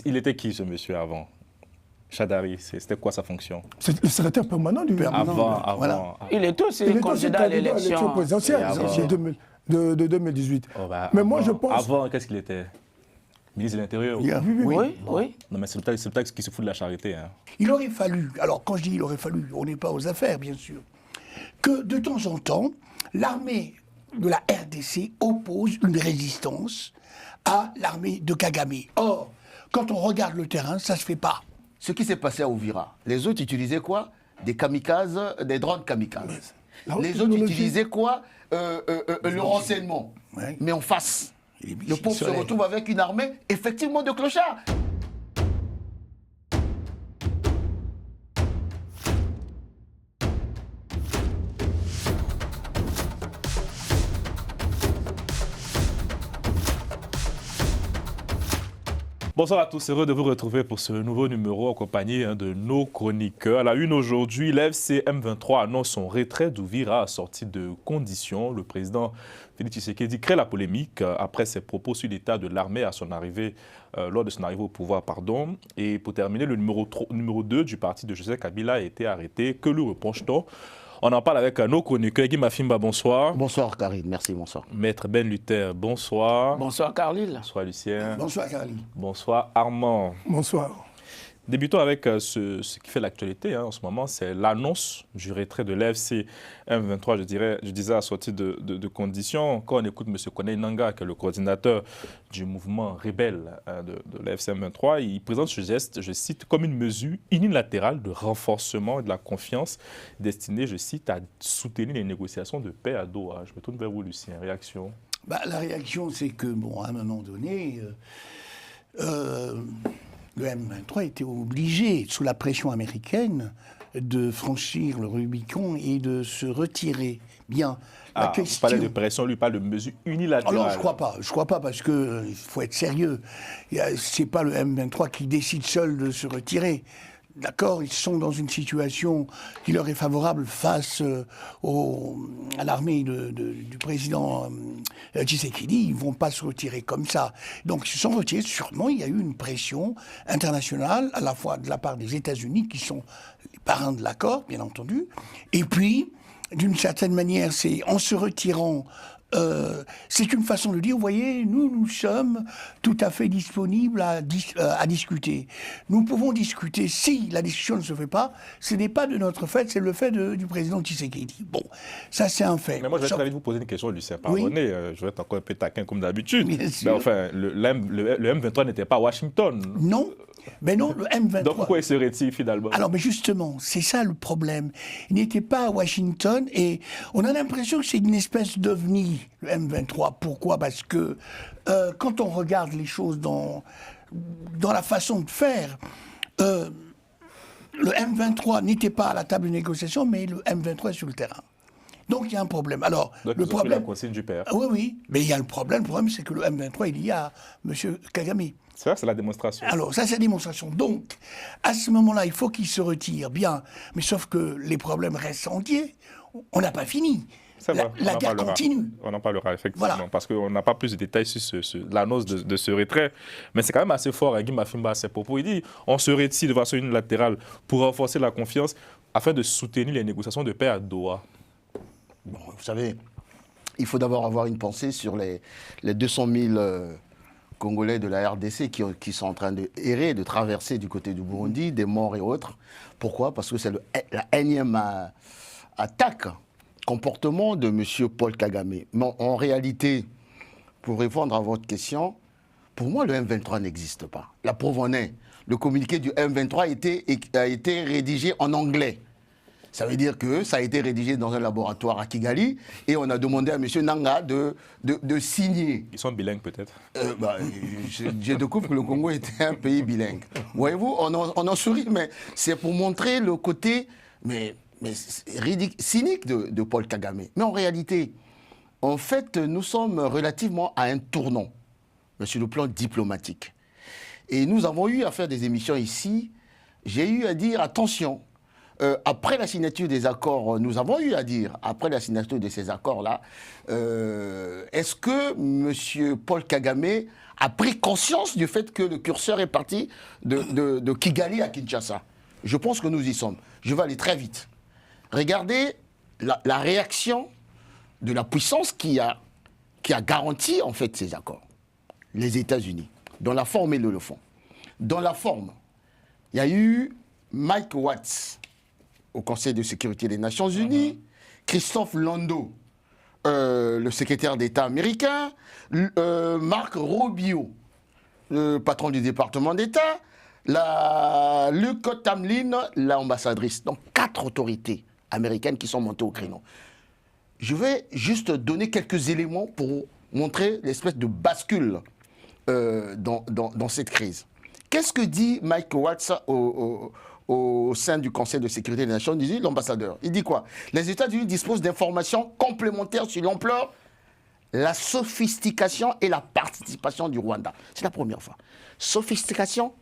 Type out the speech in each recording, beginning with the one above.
Il était qui ce monsieur avant? Chadari, c'était quoi sa fonction? C'est le secrétaire permanent du Avant. Voilà. Il est aussi candidat à l'élection présidentielle de 2018. Oh, bah, mais avant, moi, je pense... Avant, qu'est-ce qu'il était? Ministre de l'Intérieur? Oui. Non, mais c'est peut-être qui se fout de la charité. Hein. Il aurait fallu, alors quand je dis il aurait fallu, on n'est pas aux affaires, bien sûr, que de temps en temps, l'armée de la RDC oppose une résistance à l'armée de Kagame. Or, quand on regarde le terrain, ça ne se fait pas. Ce qui s'est passé à Ouvira, les autres utilisaient quoi? Des kamikazes, des drones kamikazes. Les autres utilisaient quoi? Le renseignement. Ouais. Mais en face, le peuple se retrouve avec une armée, effectivement, de clochards. Bonsoir à tous, heureux de vous retrouver pour ce nouveau numéro en compagnie de nos chroniqueurs. À la une aujourd'hui, l'AFC M23 annonce son retrait d'Ouvira assorti de conditions. Le président Félix Tshisekedi crée la polémique après ses propos sur l'état de l'armée à son arrivée, lors de son arrivée au pouvoir. Et pour terminer, le numéro 2 du parti de Joseph Kabila a été arrêté. Que lui reproche-t-on? On en parle avec nos chroniqueurs. Guy Mafimba, bonsoir. Bonsoir Karine, merci, bonsoir. Maître Ben Luther, bonsoir. Bonsoir Carlyle. Bonsoir Lucien. Bonsoir, Carly. Bonsoir Armand. Bonsoir. Débutons avec ce qui fait l'actualité en ce moment, c'est l'annonce du retrait de l'AFC M23, je disais, assorti de conditions. Quand on écoute M. Kone Nanga, qui est le coordinateur du mouvement rebelle de l'AFC M23, il présente ce geste, je cite, comme une mesure unilatérale de renforcement de la confiance destinée, je cite, à soutenir les négociations de paix à Doha. Je me tourne vers vous, Lucien. Réaction? La réaction, c'est que, bon, à un moment donné, le M23 était obligé, sous la pression américaine, de franchir le Rubicon et de se retirer. Bien. La question... Vous parlez de pression, lui parle de mesures unilatérales. Alors, je crois pas, parce qu'il faut être sérieux. C'est pas le M23 qui décide seul de se retirer. D'accord, ils sont dans une situation qui leur est favorable face à l'armée du président Tshisekedi. Ils ne vont pas se retirer comme ça. Donc ils se sont retirés. Sûrement, il y a eu une pression internationale, à la fois de la part des États-Unis, qui sont les parrains de l'accord, bien entendu. Et puis, d'une certaine manière, c'est en se retirant... c'est une façon de dire, vous voyez, nous sommes tout à fait disponibles à discuter. Nous pouvons discuter. Si la discussion ne se fait pas, ce n'est pas de notre fait, c'est le fait du président Tshisekedi. Bon, ça c'est un fait. Mais moi, je vais très vite vous poser une question, Lucien. Pardonnez, je vais être encore un peu taquin comme d'habitude. Mais enfin, le M23 n'était pas à Washington. Non. Mais non, le M23... Donc pourquoi il se retire finalement? Alors, mais justement, c'est ça le problème. Il n'était pas à Washington et on a l'impression que c'est une espèce d'ovni, le M23. Pourquoi? Parce que quand on regarde les choses dans la façon de faire, le M23 n'était pas à la table de négociation, mais le M23 est sur le terrain. Donc il y a un problème. Alors, donc, le problème... la consigne du père. Oui, mais il y a le problème c'est que le M23, il y a M. Kagame. Ça, c'est la démonstration. Alors, ça, c'est la démonstration. Donc, à ce moment-là, il faut qu'il se retire, bien. Mais sauf que les problèmes restent entiers. On n'a pas fini. La guerre continue. On en parlera, effectivement, voilà. Parce qu'on n'a pas plus de détails sur l'annonce de ce retrait. Mais c'est quand même assez fort, Guy Mafimba, à ses propos. Il dit on se retire de façon unilatérale pour renforcer la confiance afin de soutenir les négociations de paix à Doha. Bon, vous savez, il faut d'abord avoir une pensée sur les 200 000... Congolais de la RDC qui sont en train de errer, de traverser du côté du Burundi, des morts et autres. Pourquoi? Parce que c'est la énième attaque, comportement de M. Paul Kagame. Mais en réalité, pour répondre à votre question, pour moi, le M23 n'existe pas. La preuve en est, le communiqué du M23 a été rédigé en anglais. Ça veut dire que ça a été rédigé dans un laboratoire à Kigali et on a demandé à M. Nanga de signer. Ils sont bilingues peut-être? Je découvre que le Congo était un pays bilingue. Voyez-vous, on en sourit, mais c'est pour montrer le côté cynique de Paul Kagame. Mais en réalité, en fait, nous sommes relativement à un tournant sur le plan diplomatique. Et nous avons eu à faire des émissions ici. J'ai eu à dire, attention, après la signature des accords, nous avons eu à dire, après la signature de ces accords-là, est-ce que M. Paul Kagame a pris conscience du fait que le curseur est parti de Kigali à Kinshasa? Je pense que nous y sommes. Je vais aller très vite. Regardez la réaction de la puissance qui a garanti en fait ces accords. Les États-Unis, dans la forme et le fond. Dans la forme, il y a eu Mike Waltz au Conseil de sécurité des Nations Unies, Christophe Landau, le secrétaire d'État américain, Marc Rubio, le patron du département d'État, Luc Tamlin, l'ambassadrice. Donc 4 autorités américaines qui sont montées au créneau. Je vais juste donner quelques éléments pour montrer l'espèce de bascule dans cette crise. Qu'est-ce que dit Mike Waltz au sein du Conseil de sécurité des Nations Unies, l'ambassadeur? Il dit quoi? Les États-Unis disposent d'informations complémentaires sur l'ampleur, la sophistication et la participation du Rwanda. C'est la première fois. Sophistication,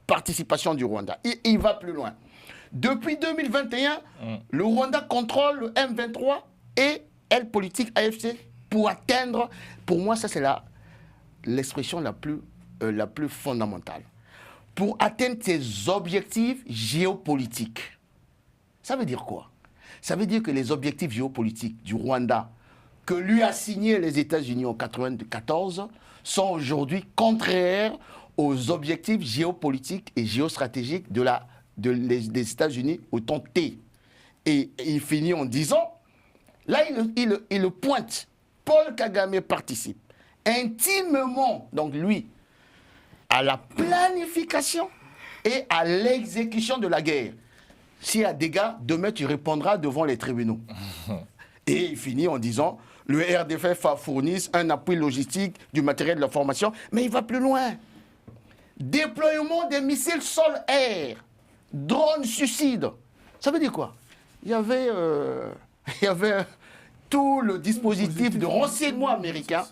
participation du Rwanda. Il va plus loin. Depuis 2021, le Rwanda contrôle le M23 et aile politique AFC pour atteindre, pour moi ça c'est l'expression la plus fondamentale, pour atteindre ses objectifs géopolitiques. Ça veut dire quoi? Ça veut dire que les objectifs géopolitiques du Rwanda que lui a signé les États-Unis en 1994 sont aujourd'hui contraires aux objectifs géopolitiques et géostratégiques des États-Unis au temps T. Et il finit en disant, là il le pointe, Paul Kagame participe intimement, donc lui, à la planification et à l'exécution de la guerre. S'il y a des dégâts, demain tu répondras devant les tribunaux. Et il finit en disant, le RDF fournit un appui logistique, du matériel de la formation, mais il va plus loin. Déploiement des missiles sol-air, drones suicides. Ça veut dire quoi? Il y avait tout le dispositif de renseignement américain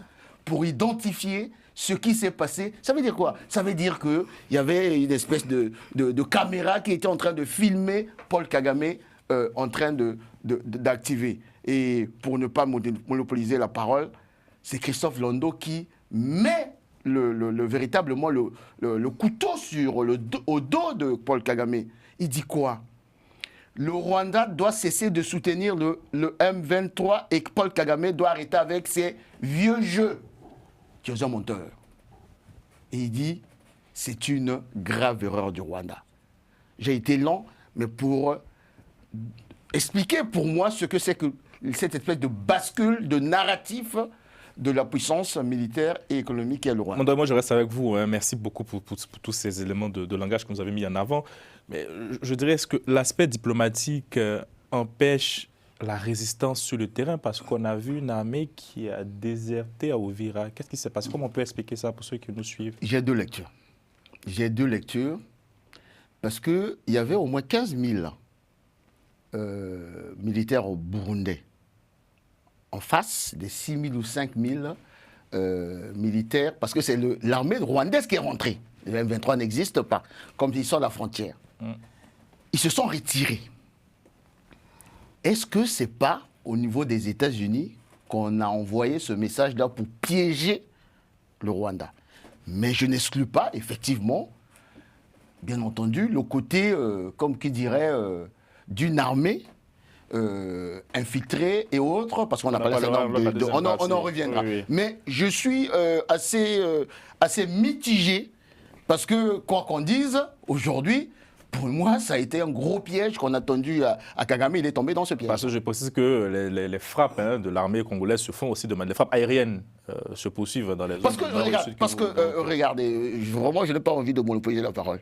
pour identifier ce qui s'est passé. Ça veut dire quoi? Ça veut dire qu'il y avait une espèce de caméra qui était en train de filmer Paul Kagame en train d'activer. Et pour ne pas monopoliser la parole, c'est Christophe Landau qui met véritablement le couteau au dos de Paul Kagame. Il dit quoi? Le Rwanda doit cesser de soutenir le M23 et que Paul Kagame doit arrêter avec ses vieux jeux. Tu es un menteur. Et il dit, c'est une grave erreur du Rwanda. J'ai été lent, mais pour expliquer pour moi ce que c'est que cette espèce de bascule, de narratif de la puissance militaire et économique qu'est le Rwanda. Moi, je reste avec vous. Hein. Merci beaucoup pour tous ces éléments de langage que vous avez mis en avant. Mais je dirais, est-ce que l'aspect diplomatique empêche la résistance sur le terrain? Parce qu'on a vu une armée qui a déserté à Uvira. Qu'est-ce qui s'est passé? Comment on peut expliquer ça pour ceux qui nous suivent? J'ai deux lectures. Parce qu'il y avait au moins 15 000 militaires au Burundi. En face des 6 000 ou 5 000 militaires, parce que c'est l'armée rwandaise qui est rentrée. Le M23 n'existe pas, comme ils sont à la frontière. Ils se sont retirés. Est-ce que ce n'est pas au niveau des États-Unis qu'on a envoyé ce message-là pour piéger le Rwanda? Mais je n'exclus pas, effectivement, bien entendu, le côté, comme qui dirait, d'une armée infiltrés et autres, parce qu'on a parlé on en reviendra. Oui. Mais je suis assez mitigé, parce que, quoi qu'on dise, aujourd'hui, pour moi, ça a été un gros piège qu'on a tendu à Kagame. Il est tombé dans ce piège. Parce que je précise que les frappes de l'armée congolaise se font aussi de manière... Les frappes aériennes se poursuivent dans les zones... Regardez, vraiment, je n'ai pas envie de monopoliser la parole.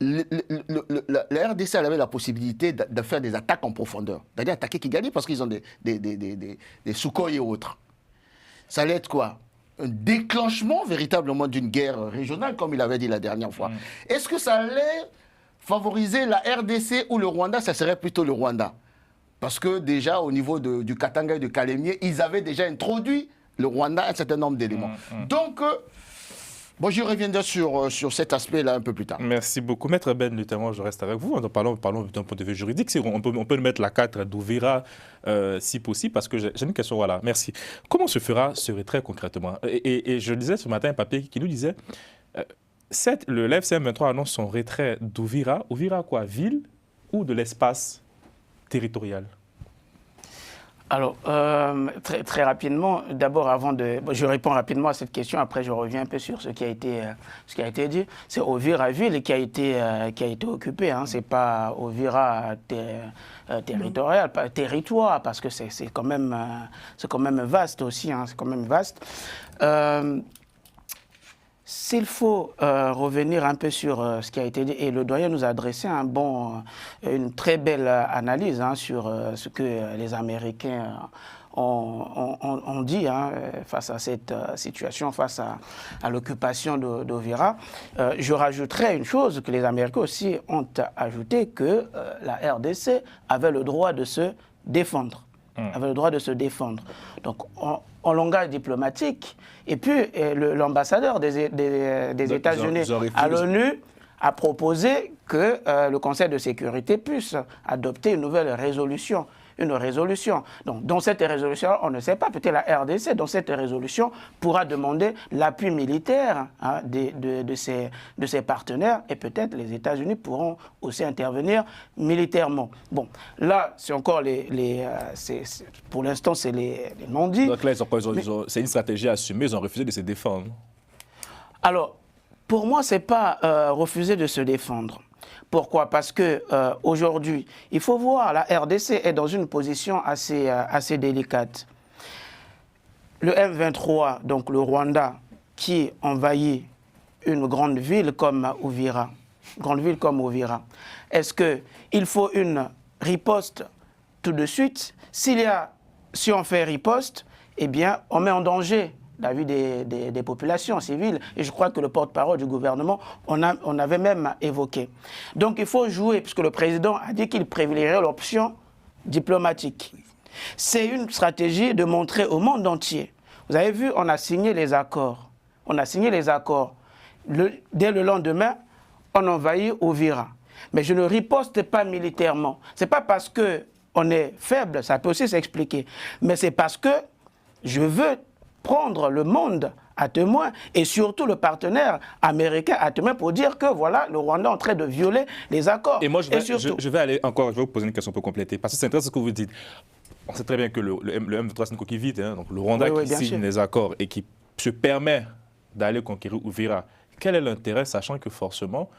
La RDC avait la possibilité de faire des attaques en profondeur. C'est-à-dire attaquer Kigali parce qu'ils ont des Sukhoi et autres. Ça allait être quoi? Un déclenchement véritablement d'une guerre régionale, comme il avait dit la dernière fois. Est-ce que ça allait favoriser la RDC ou le Rwanda? Ça serait plutôt le Rwanda. Parce que déjà, au niveau du Katanga et de Kalemie, ils avaient déjà introduit le Rwanda un certain nombre d'éléments. Donc, Bon, je reviendrai sur cet aspect-là un peu plus tard. Merci beaucoup. Maître Ben, notamment, je reste avec vous. Parlons d'un point de vue juridique. On peut mettre la 4 d'Uvira, si possible, parce que j'ai une question. Voilà, merci. Comment se fera ce retrait concrètement? Et je lisais ce matin un papier qui nous disait le l'FCM23 annonce son retrait d'Uvira. Uvira quoi? Ville ou de l'espace territorial? Alors, très rapidement, d'abord, je réponds rapidement à cette question, après je reviens un peu sur ce qui a été dit. C'est Uvira ville qui a été occupé, hein. C'est pas Uvira territorial, pas territoire, parce que c'est quand même vaste aussi, hein, c'est quand même vaste. S'il faut revenir un peu sur ce qui a été dit, et le doyen nous a adressé une très belle analyse, hein, sur ce que les Américains ont dit, hein, face à cette situation, face à l'occupation d'Uvira. Je rajouterais une chose que les Américains aussi ont ajouté, que la RDC avait le droit de se défendre. Avait le droit de se défendre. Donc, en langage diplomatique, et puis l'ambassadeur des États-Unis à l'ONU a proposé que le Conseil de sécurité puisse adopter une nouvelle résolution. Donc, dans cette résolution, on ne sait pas, peut-être la RDC, dans cette résolution, pourra demander l'appui militaire, hein, de ses partenaires, et peut-être les États-Unis pourront aussi intervenir militairement. Bon, là, c'est encore pour l'instant, c'est les non-dits. Donc là, c'est une stratégie assumée, ils ont refusé de se défendre. Alors, pour moi, ce n'est pas refuser de se défendre. Pourquoi? Parce que aujourd'hui, il faut voir, la RDC est dans une position assez délicate. Le M23, donc le Rwanda, qui envahit une grande ville comme Uvira, est-ce qu'il faut une riposte tout de suite? Si on fait riposte, eh bien, on met en danger la vie des populations civiles. Et je crois que le porte-parole du gouvernement, on avait même évoqué. Donc il faut jouer, puisque le président a dit qu'il privilégierait l'option diplomatique. C'est une stratégie de montrer au monde entier. Vous avez vu, on a signé les accords. Dès le lendemain, on envahit Uvira. Mais je ne riposte pas militairement. Ce n'est pas parce qu'on est faible, ça peut aussi s'expliquer. Mais c'est parce que je veux prendre le monde à témoin, et surtout le partenaire américain à témoin, pour dire que voilà, le Rwanda est en train de violer les accords. Et moi, je vais vous poser une question pour compléter, parce que c'est intéressant ce que vous dites. On sait très bien que le M23, c'est une coquille vide, hein, donc le Rwanda qui signe les accords et qui se permet d'aller conquérir Uvira. Quel est l'intérêt, sachant que forcément,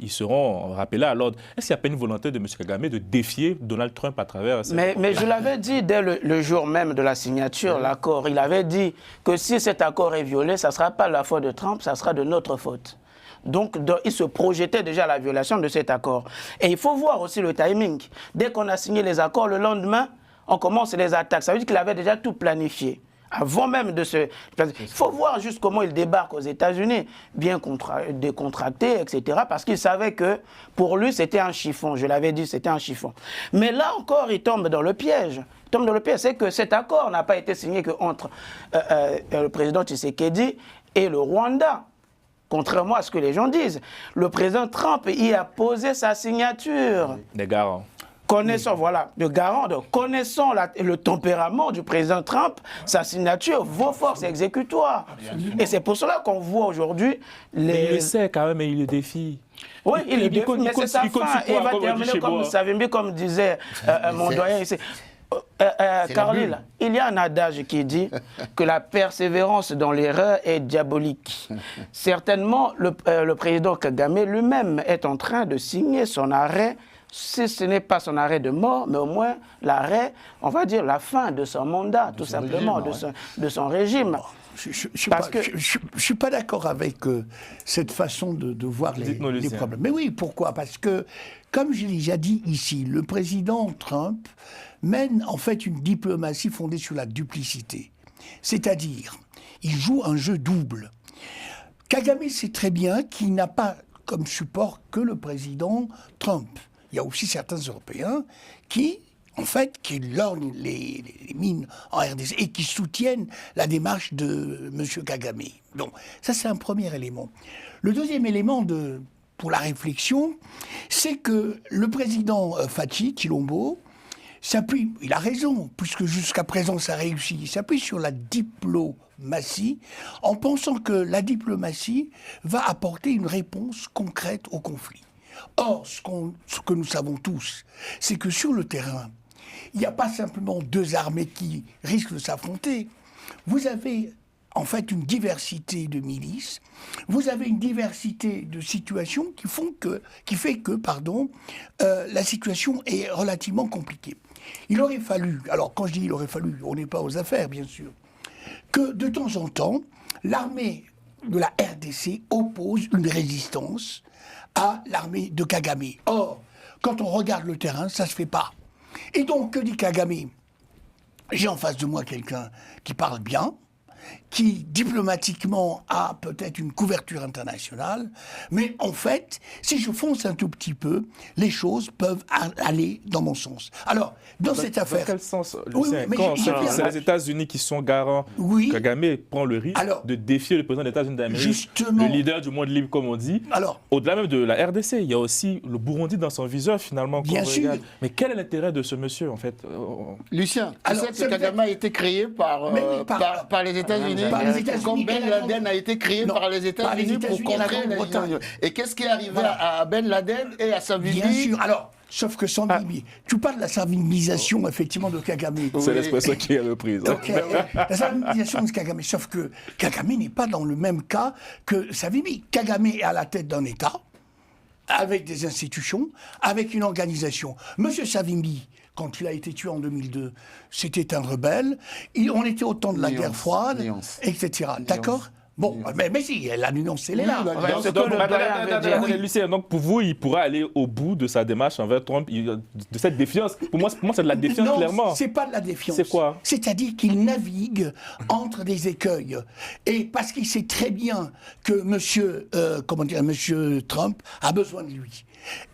ils seront rappelés à l'ordre? Est-ce qu'il n'y a pas une volonté de M. Kagame de défier Donald Trump à travers cette... Mais je l'avais dit dès le jour même de la signature, l'accord. Il avait dit que si cet accord est violé, ça ne sera pas la faute de Trump, ça sera de notre faute. Donc, il se projetait déjà à la violation de cet accord. Et il faut voir aussi le timing. Dès qu'on a signé les accords, le lendemain, on commence les attaques. Ça veut dire qu'il avait déjà tout planifié. Avant même de se... Il faut voir juste comment il débarque aux États-Unis, bien décontracté, etc. Parce qu'il savait que pour lui, c'était un chiffon. Je l'avais dit, c'était un chiffon. Mais là encore, il tombe dans le piège. C'est que cet accord n'a pas été signé qu'entre le président Tshisekedi et le Rwanda. Contrairement à ce que les gens disent. Le président Trump y a posé sa signature. Des garants. Connaissant, voilà, connaissant le tempérament du président Trump, sa signature, vos forces exécutoires. Et c'est pour cela qu'on voit aujourd'hui Mais il le sait quand même et il le défie. Oui, il le défie, mais c'est sa fin. Et il va terminer, comme vous savez bien, comme disait mon doyen ici. Carlyle, il y a un adage qui dit que la persévérance dans l'erreur est diabolique. Certainement, le président Kagame lui-même est en train de signer son arrêt. Si ce n'est pas son arrêt de mort, mais au moins l'arrêt, on va dire la fin de son mandat, tout simplement, de son régime. Je ne suis pas d'accord avec cette façon de voir les problèmes. Mais oui, pourquoi? Parce que, comme je l'ai déjà dit ici, le président Trump mène en fait une diplomatie fondée sur la duplicité. C'est-à-dire, il joue un jeu double. Kagame sait très bien qu'il n'a pas comme support que le président Trump. Il y a aussi certains Européens qui en fait, qui lorgnent les mines en RDC et qui soutiennent la démarche de M. Kagame. Donc, ça, c'est un premier élément. Le deuxième élément pour la réflexion, c'est que le président Faci Tshilombo s'appuie, il a raison, puisque jusqu'à présent ça réussit, il s'appuie sur la diplomatie en pensant que la diplomatie va apporter une réponse concrète au conflit. Or, ce que nous savons tous, c'est que sur le terrain, il n'y a pas simplement deux armées qui risquent de s'affronter. Vous avez en fait une diversité de milices, vous avez une diversité de situations qui fait que la situation est relativement compliquée. Il aurait fallu, alors quand je dis il aurait fallu, on n'est pas aux affaires bien sûr, que de temps en temps, l'armée de la RDC oppose une résistance à l'armée de Kagame. Or, quand on regarde le terrain, ça ne se fait pas. Et donc, que dit Kagame? J'ai en face de moi quelqu'un qui parle bien, qui diplomatiquement a peut-être une couverture internationale, mais en fait, si je fonce un tout petit peu, les choses peuvent aller dans mon sens. Alors, dans cette affaire... Dans quel sens, Lucien, oui, quand c'est les États-Unis qui sont garants, Kagame prend le risque de défier le président des États-Unis d'Amérique, le leader du monde libre, comme on dit. Au-delà même de la RDC, il y a aussi le Burundi dans son viseur, finalement. Bien sûr. Mais quel est l'intérêt de ce monsieur, en fait? Lucien, tu sais que Kagame a été créé par les États-Unis. Comme Ben Laden a été créé par les États-Unis pour contrer les États-Unis. Et qu'est-ce qui est arrivé à Ben Laden et à Savimbi? Bien sûr. Alors, sauf que Savimbi, tu parles de la savimbiisation, effectivement, de Kagame. C'est l'expression qui est reprise. La savimbiisation de Kagame, sauf que Kagame n'est pas dans le même cas que Savimbi. Kagame est à la tête d'un État, avec des institutions, avec une organisation. Monsieur Savimbi, quand il a été tué en 2002, c'était un rebelle. On était au temps de la guerre froide, etc. D'accord? Bon, mais si, la nuance, elle est là. Lucien, donc pour vous, il pourra aller au bout de sa démarche envers Trump, de cette défiance. Pour moi c'est de la défiance, non, clairement. Non, c'est pas de la défiance. C'est quoi? C'est-à-dire qu'il navigue entre des écueils. Et parce qu'il sait très bien que monsieur Trump a besoin de lui.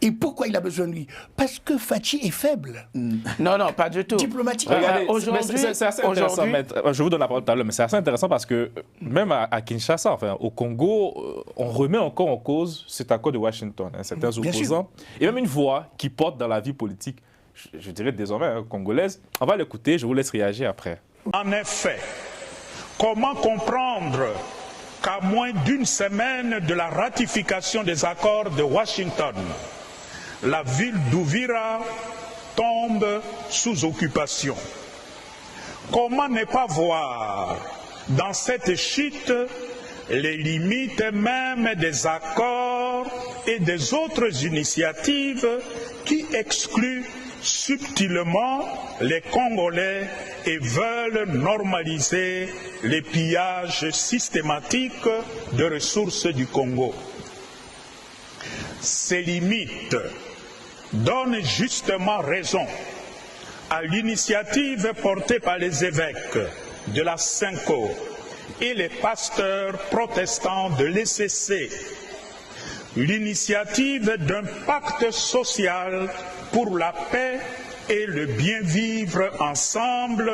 Et pourquoi il a besoin de lui? Parce que Faci est faible. Non, non, pas du tout. Diplomatiquement. C'est assez intéressant. Je vous donne la parole tout à l'heure, mais c'est assez intéressant parce que même à Kinshasa, enfin, au Congo, on remet encore en cause cet accord de Washington. Certains opposants. Et même une voix qui porte dans la vie politique, je dirais désormais congolaise. On va l'écouter, je vous laisse réagir après. En effet, comment comprendre qu'à moins d'une semaine de la ratification des accords de Washington, la ville d'Uvira tombe sous occupation? Comment ne pas voir dans cette chute les limites même des accords et des autres initiatives qui excluent subtilement les Congolais et veulent normaliser les pillages systématiques de ressources du Congo. Ces limites donnent justement raison à l'initiative portée par les évêques de la Cinco et les pasteurs protestants de l'ECC, l'initiative d'un pacte social pour la paix et le bien vivre ensemble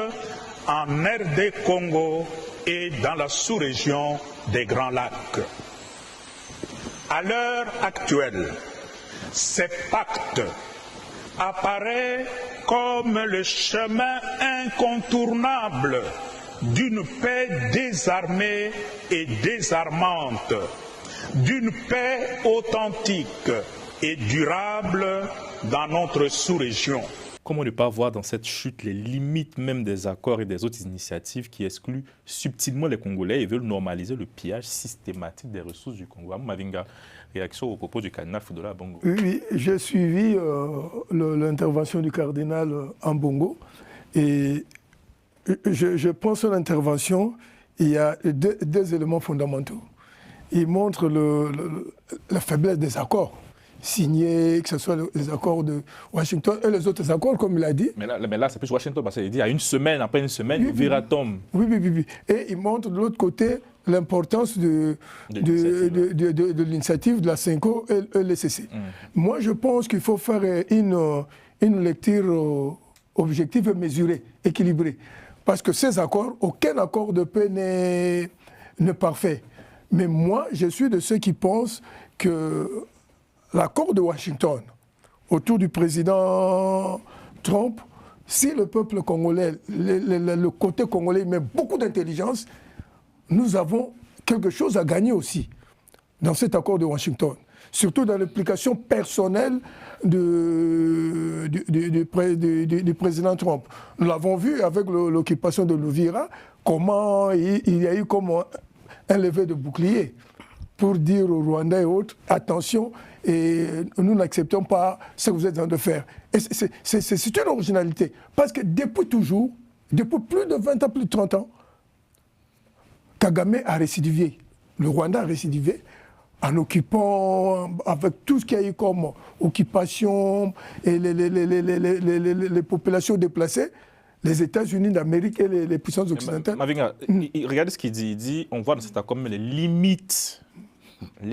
en RD Congo et dans la sous-région des Grands Lacs. À l'heure actuelle, ce pacte apparaît comme le chemin incontournable d'une paix désarmée et désarmante, d'une paix authentique et durable dans notre sous-région. Comment ne pas voir dans cette chute les limites même des accords et des autres initiatives qui excluent subtilement les Congolais et veulent normaliser le pillage systématique des ressources du Congo? Mavinga, réaction au propos du cardinal Foudola Ambongo. Oui, j'ai suivi l'intervention du cardinal Ambongo et je pense à l'intervention, il y a deux éléments fondamentaux. Il montre la faiblesse des accords signés, que ce soit les accords de Washington et les autres accords, comme il a dit. Mais là c'est plus Washington, parce qu'il dit, il y a une semaine, après une semaine, Uvira tombe. Oui. Et il montre de l'autre côté l'importance de l'initiative de la Cinco et l'ECC. Moi, je pense qu'il faut faire une lecture objectif et mesuré, équilibré. Parce que ces accords, aucun accord de paix n'est parfait. Mais moi, je suis de ceux qui pensent que l'accord de Washington autour du président Trump, si le peuple congolais, le côté congolais met beaucoup d'intelligence, nous avons quelque chose à gagner aussi dans cet accord de Washington. Surtout dans l'implication personnelle du président Trump. Nous l'avons vu avec l'occupation de l'Ouvira, comment il y a eu comme un lever de bouclier pour dire aux Rwandais et autres, attention, et nous n'acceptons pas ce que vous êtes en train de faire. Et c'est une originalité. Parce que depuis toujours, depuis plus de 20 ans, plus de 30 ans, Kagame a récidivé. Le Rwanda a récidivé en occupant, avec tout ce qu'il y a eu comme occupation et les populations déplacées, les États-Unis d'Amérique et les puissances occidentales. Mavinga, regardez ce qu'il dit. Il dit, on voit dans cet accord les limites.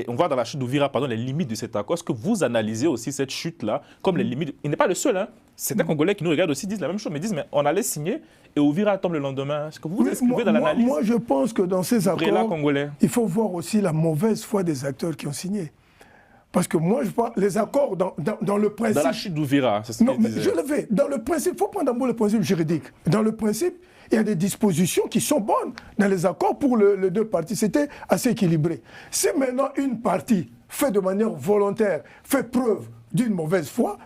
On voit dans la chute d'Ouvira, les limites de cet accord. Est-ce que vous analysez aussi cette chute-là comme les limites? Il n'est pas le seul, hein. Certains Congolais qui nous regardent aussi disent la même chose, mais disent, mais on allait signer et Ouvira tombe le lendemain. Est-ce que vous inscrivez dans l'analyse? Moi, je pense que dans ces accords, il faut voir aussi la mauvaise foi des acteurs qui ont signé. Parce que moi, je pense les accords dans le principe... Dans la chute d'Ouvira, c'est ce qu'il disait. Je le fais. Dans le principe, il faut prendre d'abord le principe juridique. Dans le principe, il y a des dispositions qui sont bonnes dans les accords pour les deux parties. C'était assez équilibré. Si maintenant une partie fait de manière volontaire, fait preuve d'une mauvaise foi,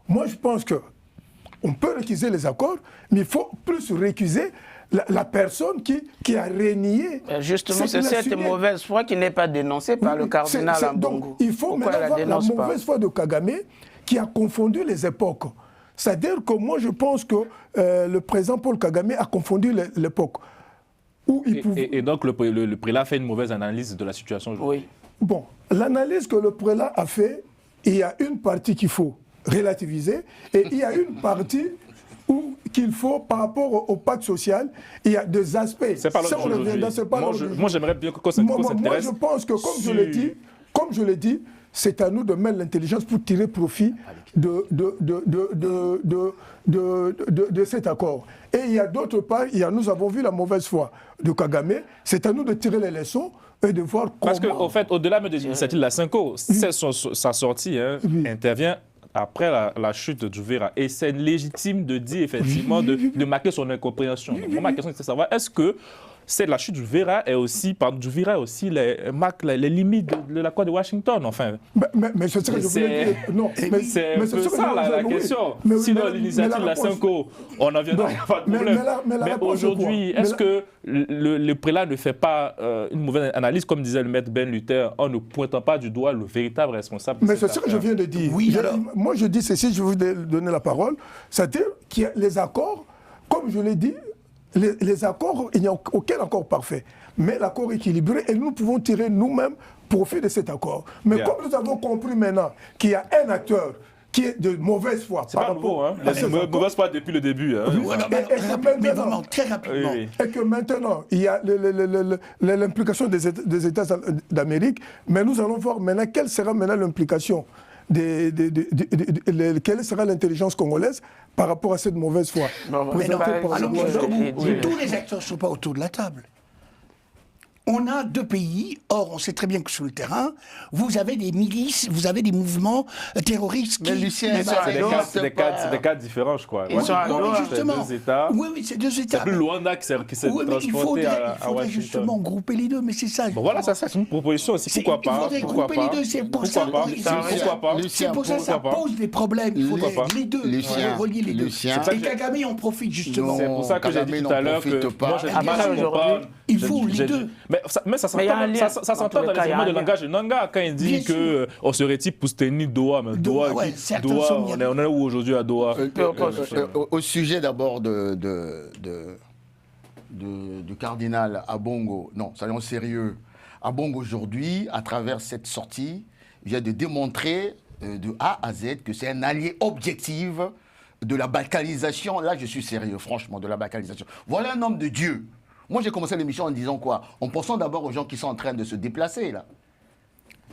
moi je pense qu'on peut récuser les accords, mais il faut plus récuser la personne qui a renié. Justement, c'est cette mauvaise foi qui n'est pas dénoncée par le cardinal Ambongo. Donc, il faut maintenant voir la mauvaise foi de Kagame qui a confondu les époques. C'est-à-dire que moi, je pense que le président Paul Kagame a confondu l'époque. Et donc, le prélat a fait une mauvaise analyse de la situation aujourd'hui. Oui. Bon, l'analyse que le prélat a fait, il y a une partie qu'il faut relativiser et il y a une partie qu'il faut, par rapport au pacte social, il y a des aspects. C'est pas l'objet. Moi, j'aimerais bien qu'on s'intéresse. Moi, je pense que, comme je l'ai dit, c'est à nous de mettre l'intelligence pour tirer profit de cet accord. Et il y a d'autre part, nous avons vu la mauvaise foi de Kagame, c'est à nous de tirer les leçons et de voir comment... Parce qu'en fait, au-delà même de l'initiative de la Cinco, sa sortie intervient après la chute d'Ouvira. Et c'est légitime de dire, effectivement, de marquer son incompréhension. Moi, ma question, c'est de savoir, est-ce que c'est la chute d'Ouvira et aussi, marque les limites de l'accord de Washington, enfin. Mais c'est ce que je voulais dire. Non, c'est un peu ça la question. Sinon, l'initiative de la Cinco, on en viendra, il n'y a pas de problème. Mais aujourd'hui, est-ce que le prélat ne fait pas une mauvaise analyse, comme disait le maître Ben Luther, en ne pointant pas du doigt le véritable responsable? Mais c'est ce que je viens de dire. Oui, moi, je dis ceci, je vais vous donner la parole. C'est-à-dire qu'il y a les accords, comme je l'ai dit, les accords, il n'y a aucun accord parfait. Mais l'accord équilibré, et nous pouvons tirer nous-mêmes profit de cet accord. Mais comme nous avons compris maintenant qu'il y a un acteur qui est de mauvaise foi. C'est pas nouveau, hein. Mauvaise foi depuis le début. Hein. Mais vraiment, très rapidement. Et que maintenant, il y a l'implication des États d'Amérique, mais nous allons voir maintenant quelle sera maintenant l'implication quelle sera l'intelligence congolaise par rapport à cette mauvaise foi. Mais non, tous les acteurs ne sont pas autour de la table. On a deux pays, or on sait très bien que sur le terrain, vous avez des milices, vous avez des mouvements terroristes qui... Mais Lucien, c'est des cas différents, je crois. Justement, c'est deux États. Oui, c'est deux États. C'est plus Luanda qui s'est transporté à Washington. Il faudrait justement grouper les deux, mais c'est ça. Bon, voilà, ça c'est une proposition aussi. Pourquoi pas? Il faudrait grouper les deux, c'est pour ça. C'est pour ça que ça pose des problèmes. Il faudrait les deux, relier les deux. Et Kagame en profite justement. C'est pour ça que j'ai dit tout à l'heure que moi j'ai du mal à comprendre. Il faut les deux. Mais ça s'entend dans les éléments de langage de Nanga quand il dit qu'on serait type pour se tenir Doha. Mais Doha, on est où aujourd'hui à Doha? Au sujet d'abord du cardinal Ambongo, non, soyons sérieux. Ambongo aujourd'hui, à travers cette sortie, vient de démontrer de A à Z que c'est un allié objectif de la balkanisation. Là, je suis sérieux, franchement, de la balkanisation. Voilà un homme de Dieu. Moi, j'ai commencé l'émission en disant quoi? En pensant d'abord aux gens qui sont en train de se déplacer, là.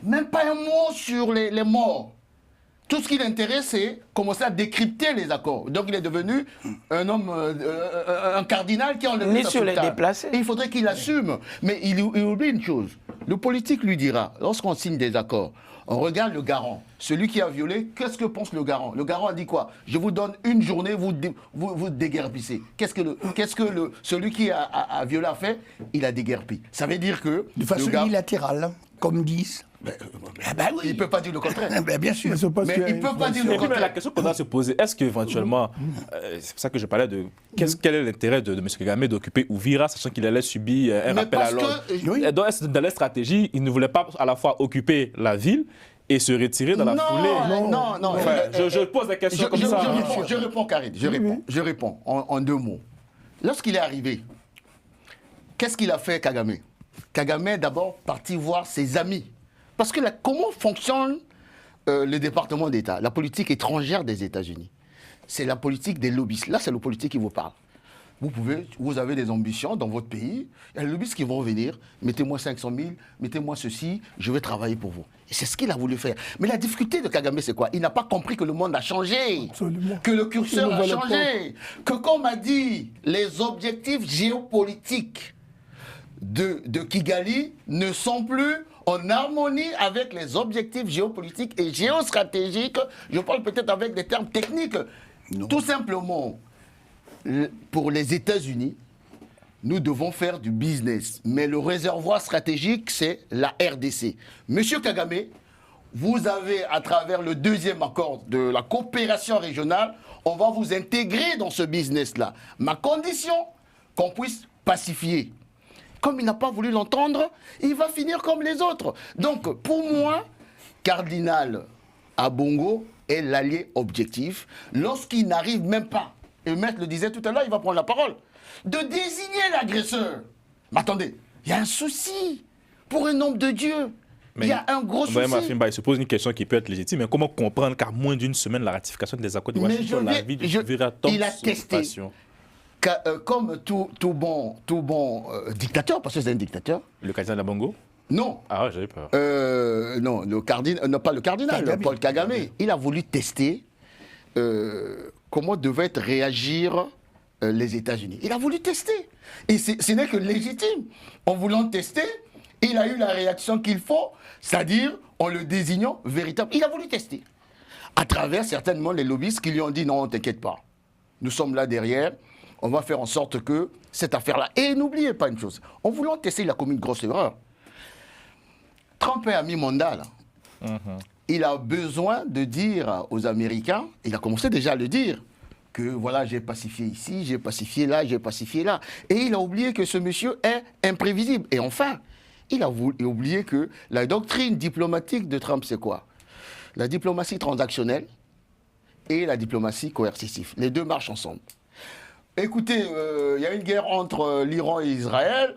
Même pas un mot sur les morts. Tout ce qui l'intéresse, c'est commencer à décrypter les accords. Donc il est devenu un homme, un cardinal qui a enlevé Ni sa sur les soutane. déplacés. Et il faudrait qu'il assume. Mais il oublie une chose. Le politique lui dira, lorsqu'on signe des accords, on regarde le garant. Celui qui a violé, qu'est-ce que pense le garant? Le garant a dit quoi? Je vous donne une journée, vous déguerpissez. Celui qui a violé a fait? Il a déguerpi. Ça veut dire que... De façon unilatérale, comme disent. Oui. Il ne peut pas dire le contraire. Bien sûr. Mais il ne peut pas dire le Et puis, mais la contraire. question qu'on doit se poser, est-ce qu'éventuellement, c'est pour ça que je parlais de quel est l'intérêt de M. Kagame d'occuper Uvira, sachant qu'il allait subir un Mais rappel à parce l'ordre. que- oui. Et donc, est-ce que dans la stratégie, il ne voulait pas à la fois occuper la ville et se retirer dans la foulée? Non. Enfin, je pose la question comme ça. Je réponds, Karine. Je réponds en 2 mots. Lorsqu'il est arrivé, qu'est-ce qu'il a fait, Kagame? Kagame est d'abord parti voir ses amis. Parce que comment fonctionne le département d'État, la politique étrangère des États-Unis? C'est la politique des lobbyistes. Là, c'est le politique qui vous parle. Vous avez des ambitions dans votre pays. Il y a les lobbyistes qui vont venir. Mettez-moi 500 000, mettez-moi ceci, je vais travailler pour vous. Et c'est ce qu'il a voulu faire. Mais la difficulté de Kagame, c'est quoi? Il n'a pas compris que le monde a changé. Absolument. Que le curseur Il ne a valait changé. Que comme a dit, les objectifs géopolitiques de Kigali ne sont plus en harmonie avec les objectifs géopolitiques et géostratégiques. Je parle peut-être avec des termes techniques. Tout simplement, pour les États-Unis, nous devons faire du business. Mais le réservoir stratégique, c'est la RDC. Monsieur Kagame, vous avez, à travers le 2e accord de la coopération régionale, on va vous intégrer dans ce business-là. Ma condition, qu'on puisse pacifier. Comme il n'a pas voulu l'entendre, il va finir comme les autres. Donc, pour moi, Cardinal Ambongo est l'allié objectif. Lorsqu'il n'arrive même pas, et Maître le disait tout à l'heure, il va prendre la parole, de désigner l'agresseur. Mais attendez, il y a un souci pour un homme de Dieu. Il y a un gros souci. Il se pose une question qui peut être légitime, mais comment comprendre qu'à moins d'une semaine, la ratification des accords de Mais Washington, la vie du il a testé. Comme tout bon dictateur, parce que c'est un dictateur. Le cardinal Ambongo? Non. Ah ouais, j'avais peur. Non, pas le cardinal, Kagame. Paul Kagame. Il a voulu tester comment devaient réagir les États-Unis. Il a voulu tester. Et ce n'est que légitime. En voulant tester, il a eu la réaction qu'il faut, c'est-à-dire en le désignant véritable. Il a voulu tester. À travers certainement les lobbyistes qui lui ont dit non, t'inquiète pas. Nous sommes là derrière. On va faire en sorte que cette affaire-là... Et n'oubliez pas une chose. En voulant tester, il a commis une grosse erreur. Trump est à mi-mandat, là. Il a besoin de dire aux Américains, il a commencé déjà à le dire, que voilà, j'ai pacifié ici, j'ai pacifié là, j'ai pacifié là. Et il a oublié que ce monsieur est imprévisible. Et enfin, il a oublié que la doctrine diplomatique de Trump, c'est quoi? La diplomatie transactionnelle et la diplomatie coercitive. Les deux marchent ensemble. Écoutez, il y a une guerre entre l'Iran et Israël.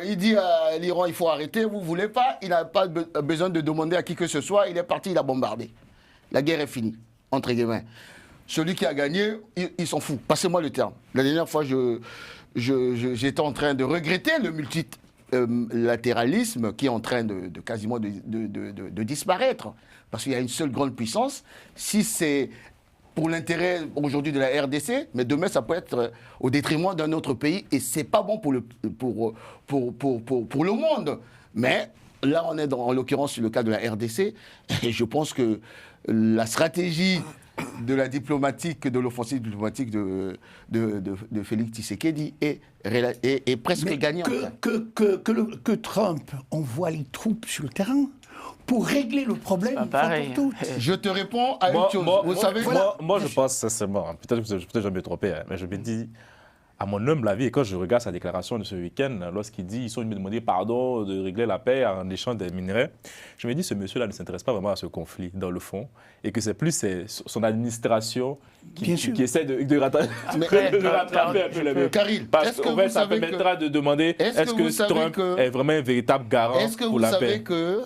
Il dit à l'Iran, il faut arrêter, vous ne voulez pas. Il n'a pas besoin de demander à qui que ce soit. Il est parti, il a bombardé. La guerre est finie, entre guillemets. Celui qui a gagné, il s'en fout. Passez-moi le terme. La dernière fois, j'étais en train de regretter le multilatéralisme qui est en train de quasiment de disparaître. Parce qu'il y a une seule grande puissance. Si c'est pour l'intérêt aujourd'hui de la RDC, mais demain ça peut être au détriment d'un autre pays et c'est pas bon pour le monde. Mais là on est en l'occurrence sur le cas de la RDC et je pense que la stratégie de la diplomatique, de l'offensive diplomatique de Félix Tshisekedi est presque gagnante. Que Trump envoie les troupes sur le terrain pour régler le problème Pas une fois pareil. pour toutes. Je te réponds à une chose. Vous savez, Moi, je pense sincèrement, peut-être que je me trompais, hein, mais je me dis, à mon humble avis, et quand je regarde sa déclaration de ce week-end, lorsqu'il dit ils sont venus me demander pardon de régler la paix en échange des minerais, je me dis ce monsieur-là ne s'intéresse pas vraiment à ce conflit dans le fond, et que c'est plus son administration qui essaie de rattraper un peu les murs. Karine, Parce est-ce que qu'en vous fait, ça savez permettra de demander est-ce vous que savez Trump que- est vraiment un véritable garant est-ce que pour vous la savez paix? que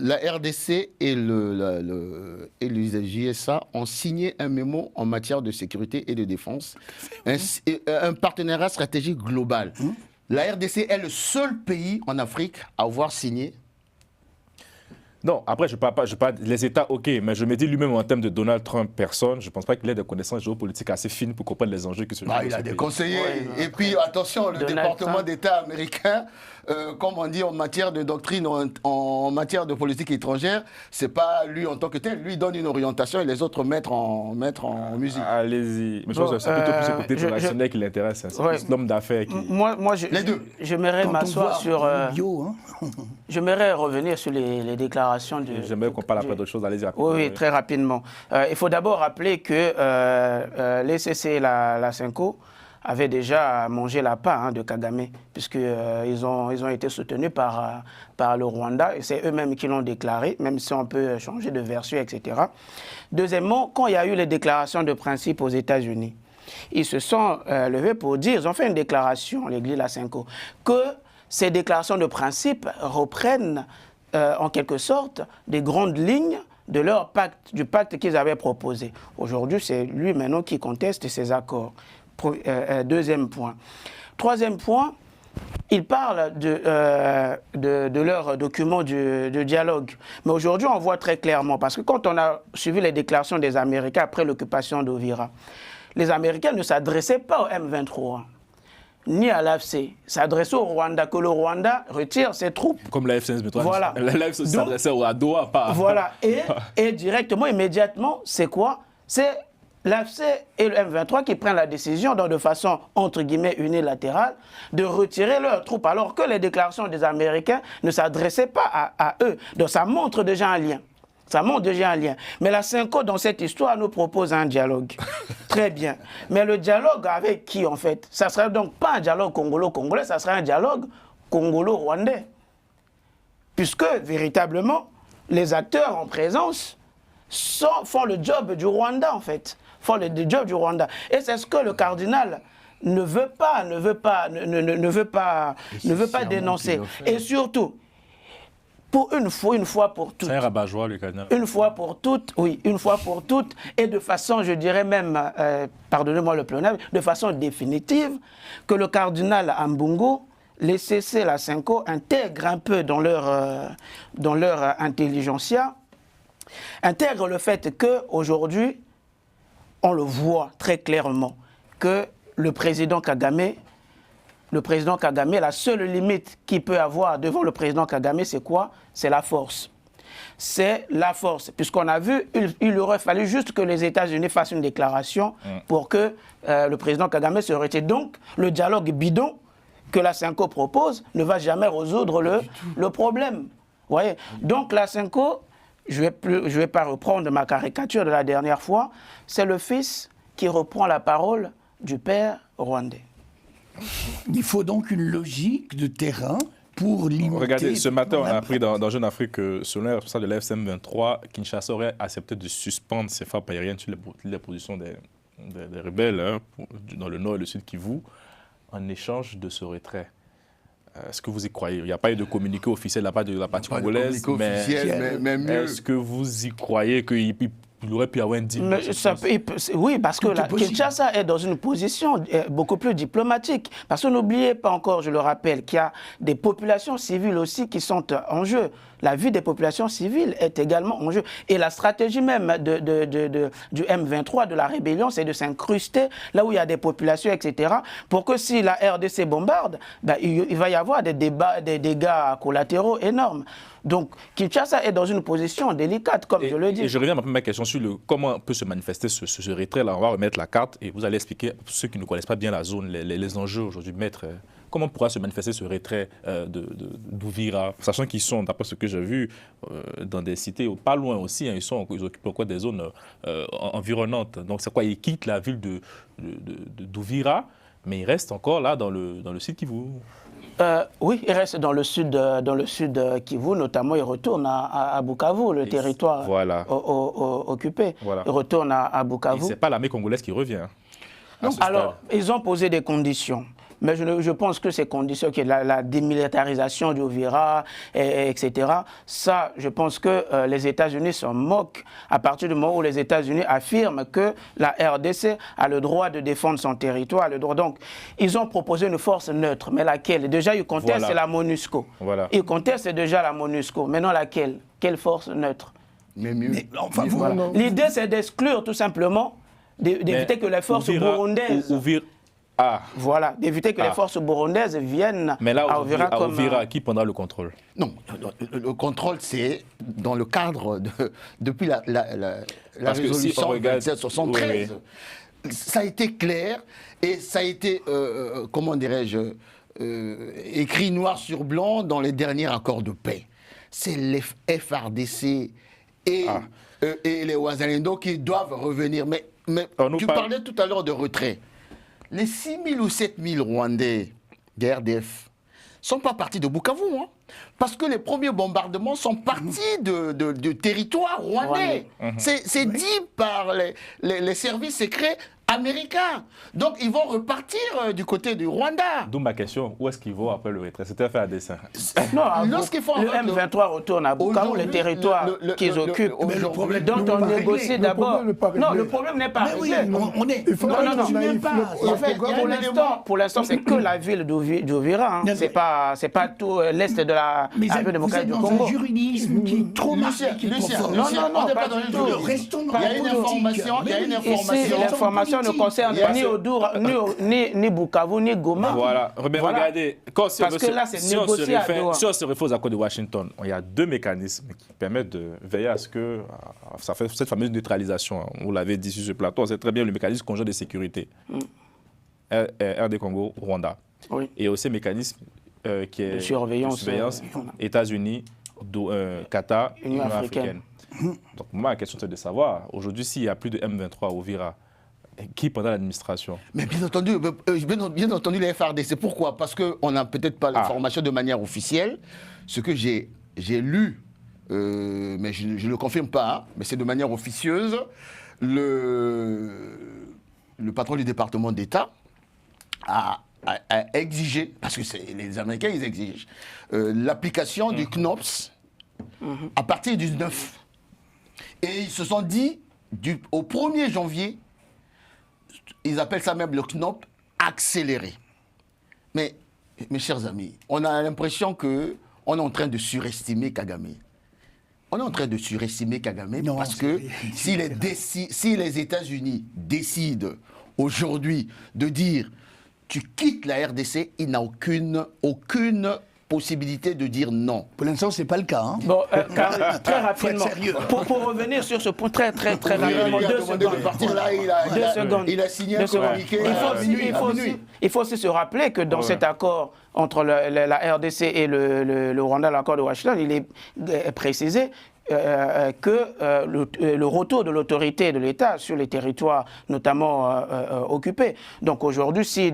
la RDC et le JSA ont signé un mémo en matière de sécurité et de défense, un partenariat stratégique global. La RDC est le seul pays en Afrique à avoir signé. Non, après, je parle pas les États, ok, mais je me dis lui-même en termes de Donald Trump, personne, je ne pense pas qu'il ait des connaissances géopolitiques assez fines pour comprendre les enjeux que ce Il a des conseillers. Ouais, et puis, attention, le département d'État américain, comme on dit en matière de doctrine, en matière de politique étrangère, c'est pas lui en tant que tel. Lui donne une orientation et les autres mettre en musique. Allez-y. Mais je pense que c'est plutôt plus ce côté transactionnel qui l'intéresse. C'est plus l'homme d'affaires qui... Moi, j'aimerais m'asseoir sur... J'aimerais revenir sur les déclarations du... J'aimerais qu'on parle après d'autres choses. Allez-y. Oui, très rapidement. Il faut d'abord rappeler que les CC et la Cinco avaient déjà mangé la part de Kagame, puisqu'ils ont été soutenus par le Rwanda, et c'est eux-mêmes qui l'ont déclaré, même si on peut changer de version, etc. Deuxièmement, quand il y a eu les déclarations de principe aux États-Unis, ils se sont levés pour dire, ils ont fait une déclaration, l'église La Cinco, que ces déclarations de principe reprennent en quelque sorte des grandes lignes de leur pacte, du pacte qu'ils avaient proposé. Aujourd'hui, c'est lui maintenant qui conteste ces accords. Deuxième point. Troisième point, ils parlent de leur document de dialogue. Mais aujourd'hui, on voit très clairement, parce que quand on a suivi les déclarations des Américains après l'occupation d'Ovira, les Américains ne s'adressaient pas au M23, ni à l'AFC, s'adressaient au Rwanda, que le Rwanda retire ses troupes. Comme la F-16, voilà. L'AFC s'adressait à Doha, pas... Voilà, et directement, immédiatement, c'est quoi? C'est l'AFC et le M23 qui prennent la décision, donc de façon, entre guillemets, unilatérale, de retirer leurs troupes, alors que les déclarations des Américains ne s'adressaient pas à eux. Donc ça montre déjà un lien. Ça montre déjà un lien. Mais la Cinco, dans cette histoire, nous propose un dialogue. Très bien. Mais le dialogue avec qui, en fait? Ça ne serait donc pas un dialogue congolo-congolais, ça serait un dialogue congolo-rwandais. Puisque, véritablement, les acteurs en présence font le job du Rwanda, en fait. Font le job du Rwanda. Et c'est ce que le cardinal ne veut pas dénoncer. Et surtout, pour une fois pour toutes. C'est un rabat-joie, le cardinal. Une fois pour toutes, oui, une fois pour toutes, et de façon, je dirais même, pardonnez-moi le pluriel, de façon définitive, que le cardinal Ambungo, les CC, la Cinco, intègrent un peu dans leur intelligentsia, intègrent le fait qu'aujourd'hui, on le voit très clairement, que le président Kagame, la seule limite qu'il peut avoir devant le président Kagame, c'est quoi? C'est la force. C'est la force. Puisqu'on a vu, il aurait fallu juste que les États-Unis fassent une déclaration pour que le président Kagame se retire. Donc, le dialogue bidon que la Cinco propose ne va jamais résoudre le problème. Vous voyez? Donc, la Cinco, je vais pas reprendre ma caricature de la dernière fois, c'est le fils qui reprend la parole du père rwandais. Il faut donc une logique de terrain pour limiter... Regardez, ce matin, on a appris dans Jeune Afrique que selon les responsables de l'FCM 23, Kinshasa aurait accepté de suspendre ses frappes aériennes sur les positions des rebelles dans le nord et le sud Kivu en échange de ce retrait. Est-ce que vous y croyez? Il n'y a pas eu de communiqué officiel de la part de la partie congolaise, mais est-ce que vous y croyez qu'il aurait pu avoir un deal? Oui, parce que Kinshasa est dans une position beaucoup plus diplomatique. Parce que n'oubliez pas encore, je le rappelle, qu'il y a des populations civiles aussi qui sont en jeu. La vie des populations civiles est également en jeu. Et la stratégie même du M23, de la rébellion, c'est de s'incruster là où il y a des populations, etc. Pour que si la RDC bombarde, il va y avoir des dégâts collatéraux énormes. Donc, Kinshasa est dans une position délicate, comme je le dis. Et je reviens à ma première question sur comment peut se manifester ce retrait-là. On va remettre la carte et vous allez expliquer, pour ceux qui ne connaissent pas bien la zone, les enjeux aujourd'hui, maître. Comment pourra se manifester ce retrait d'Uvira, sachant qu'ils sont, d'après ce que j'ai vu, dans des cités pas loin aussi, ils occupent encore des zones environnantes. Donc c'est quoi? Ils quittent la ville d'Uvira, mais ils restent encore là dans le sud Kivu. Oui, ils restent dans le sud Kivu, notamment ils retournent à Bukavu, le territoire occupé. Voilà. Ils retournent à Bukavu. Ce n'est pas l'armée congolaise qui revient. Alors, ils ont posé des conditions. Mais je pense que ces conditions, qui est la démilitarisation d'Uvira, etc., ça, je pense que les États-Unis s'en moquent à partir du moment où les États-Unis affirment que la RDC a le droit de défendre son territoire. Donc, ils ont proposé une force neutre, mais laquelle? Déjà, ils contestent la MONUSCO. Voilà. Ils contestent déjà la MONUSCO. Maintenant, laquelle? quelle force neutre? Mais mieux. Mais, enfin, vous, Voilà. L'idée, c'est d'exclure tout simplement, d'éviter que les forces burundaises... Voilà, d'éviter que les forces burundaises viennent à Uvira comme... Uvira, qui prendra le contrôle? Non, le contrôle, c'est dans le cadre depuis la résolution 2773. Ça a été clair et ça a été, comment dirais-je, écrit noir sur blanc dans les derniers accords de paix. C'est les FARDC et les Wazalendo qui doivent revenir. Mais tu parlais tout à l'heure de retrait. Les 6 000 ou 7 000 Rwandais de RDF ne sont pas partis de Bukavu, hein, parce que les premiers bombardements sont partis du territoire rwandais. C'est dit par les services secrets américains. Donc ils vont repartir du côté du Rwanda. D'où ma question, où est-ce qu'ils vont après le retrait? C'était fait à dessein. Non, le M23 retourne à Bukavu, le territoire qu'ils occupent, dont on négocie d'abord. Non, le problème n'est pas réglé. Pour l'instant, c'est que la ville d'Uvira. C'est pas tout l'est de la République démocratique du Congo. C'est un juridisme qui est trop marqué, qui est trop fort. Non, pas du tout. Il y a une information. L'information ne concerne ni Odour, ni Bukavu, ni Goma. Voilà. Regardez, parce que là, c'est négocié à Doha. Si on se réfère aux accords de Washington, il y a 2 mécanismes qui permettent de veiller à ce que ça fait cette fameuse neutralisation. Vous l'avez dit sur ce plateau, c'est très bien le mécanisme conjoint de sécurité. RD Congo, Rwanda. Oui. Et aussi le mécanisme qui est de surveillance États-Unis, Qatar, Union africaine. Donc moi, la question c'est de savoir, aujourd'hui, s'il n'y a plus de M23 au Uvira, qui pendant l'administration? Mais bien entendu, les FARDC. Pourquoi? Parce qu'on n'a peut-être pas l'information de manière officielle. Ce que j'ai lu, mais je ne le confirme pas, mais c'est de manière officieuse, le patron du département d'État a exigé, parce que les Américains, ils exigent, l'application du CNOPS à partir du 9. Et ils se sont dit, au 1er janvier, ils appellent ça même le CNOP accéléré. Mais, mes chers amis, on a l'impression qu'on est en train de surestimer Kagame. On est en train de surestimer Kagame parce que si les États-Unis décident aujourd'hui de dire tu quittes la RDC, il n'a aucune possibilité de dire non. Pour l'instant, ce n'est pas le cas. Hein. Bon, très rapidement, pour revenir sur ce point très rapidement, 2 secondes. Il a signé un communiqué. Il faut aussi se rappeler que dans cet accord entre la RDC et le Rwanda, l'accord de Washington, il est précisé que le retour de l'autorité de l'État sur les territoires notamment occupés. Donc aujourd'hui, si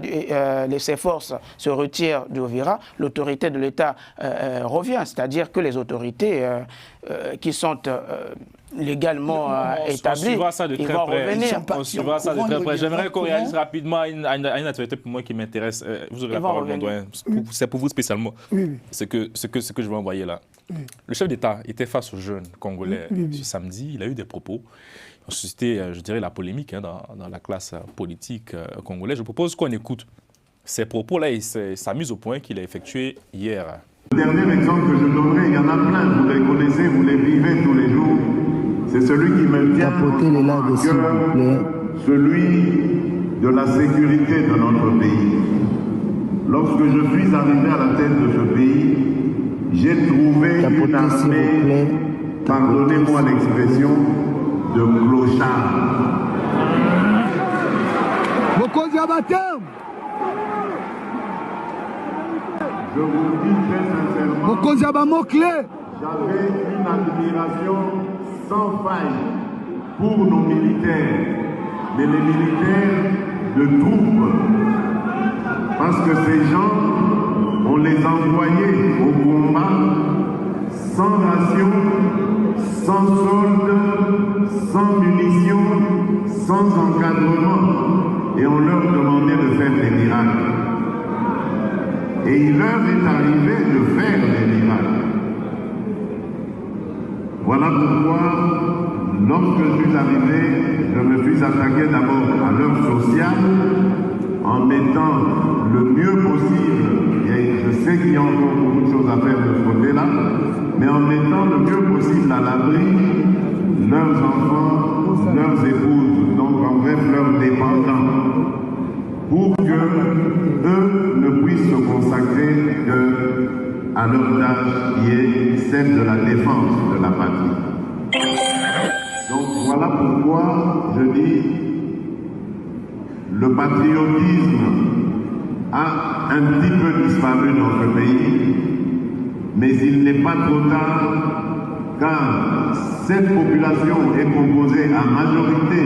ces forces se retirent d'Uvira, l'autorité de l'État revient, c'est-à-dire que les autorités qui sont légalement établies, ils vont revenir. On suivra ça de très près. J'aimerais qu'on réalise rapidement à une actualité pour moi qui m'intéresse. Vous aurez la parole, mon doyen. C'est pour vous spécialement. C'est que je vais envoyer là. Le chef d'État était face aux jeunes Congolais ce samedi. Il a eu des propos qui ont suscité, je dirais, la polémique dans la classe politique congolaise. Je propose qu'on écoute ces propos-là et sa mise au point qu'il a effectuée hier. Le dernier exemple que je donnerai, il y en a plein, vous les connaissez, vous les vivez tous les jours. C'est celui qui me tient à cœur, celui de la sécurité de notre pays. Lorsque je suis arrivé à la tête de ce pays, j'ai trouvé une armée, pardonnez-moi l'expression, de clochards. Je vous le dis très sincèrement, j'avais une admiration sans faille pour nos militaires, mais les militaires de troupes. Parce que ces gens, on les envoyait au combat sans ration, sans solde, sans munitions, sans encadrement, et on leur demandait de faire des miracles. Et il leur est arrivé de faire des miracles. Voilà pourquoi, lorsque je suis arrivé, je me suis attaqué d'abord à l'œuvre sociale en mettant le mieux possible, et je sais qu'il y a encore beaucoup de choses à faire de ce côté-là, mais en mettant le mieux possible à l'abri leurs enfants, leurs épouses, donc en bref leurs dépendants, pour que eux ne puissent se consacrer qu'à leur tâche qui est celle de la défense de la patrie. Donc voilà pourquoi je dis le patriotisme a un petit peu disparu dans ce pays, mais il n'est pas trop tard, car cette population est composée à majorité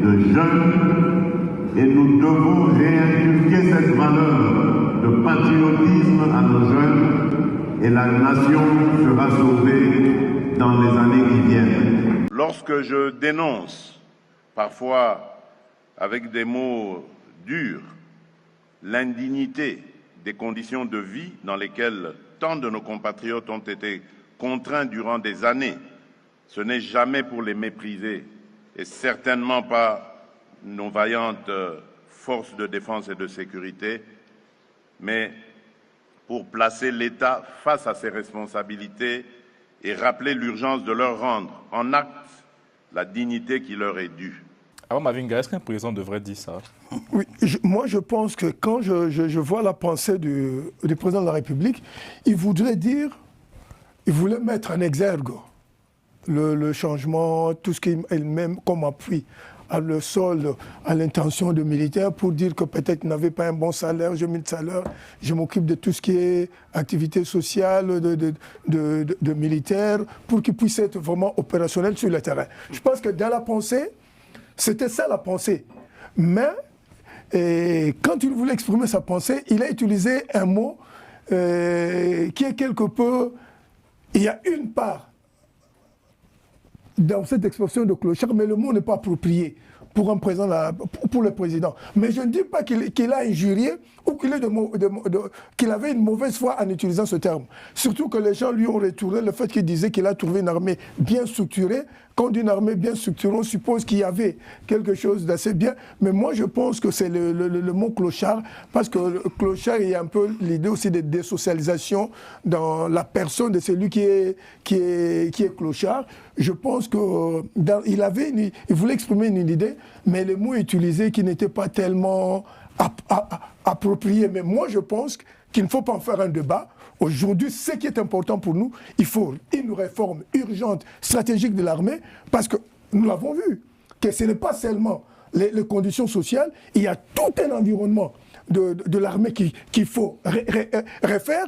de jeunes et nous devons réinculquer cette valeur de patriotisme à nos jeunes et la nation sera sauvée dans les années qui viennent. Lorsque je dénonce, parfois avec des mots durs, l'indignité des conditions de vie dans lesquelles tant de nos compatriotes ont été contraints durant des années, ce n'est jamais pour les mépriser et certainement pas nos vaillantes forces de défense et de sécurité, mais pour placer l'État face à ses responsabilités et rappeler l'urgence de leur rendre en acte la dignité qui leur est due. Alors Mavinga, est-ce qu'un président devrait dire ça? Oui, moi je pense que quand je vois la pensée du président de la République, il voulait mettre en exergue le changement, tout ce qu'il même comme appui à le solde, à l'intention de militaires pour dire que peut-être il n'avait pas un bon salaire, je mets le salaire, je m'occupe de tout ce qui est activité sociale de militaires pour qu'ils puissent être vraiment opérationnels sur le terrain. Je pense que dans la pensée, c'était ça la pensée. Mais quand il voulait exprimer sa pensée, il a utilisé un mot qui est quelque peu... Il y a une part dans cette expression de clochard, mais le mot n'est pas approprié pour un président, pour le président. Mais je ne dis pas qu'il a injurié ou qu'il avait une mauvaise foi en utilisant ce terme. Surtout que les gens lui ont retourné le fait qu'il disait qu'il a trouvé une armée bien structurée. Quand on dit une armée bien structurée, on suppose qu'il y avait quelque chose d'assez bien. Mais moi, je pense que c'est le mot clochard, parce que le clochard, il y a un peu l'idée aussi de désocialisation dans la personne de celui qui est clochard. Je pense qu'il voulait exprimer une idée, mais les mots utilisés qui n'étaient pas tellement appropriés. Mais moi, je pense qu'il ne faut pas en faire un débat. Aujourd'hui, ce qui est important pour nous, il faut une réforme urgente, stratégique de l'armée, parce que nous l'avons vu, que ce n'est pas seulement les conditions sociales, il y a tout un environnement de l'armée qu'il faut refaire.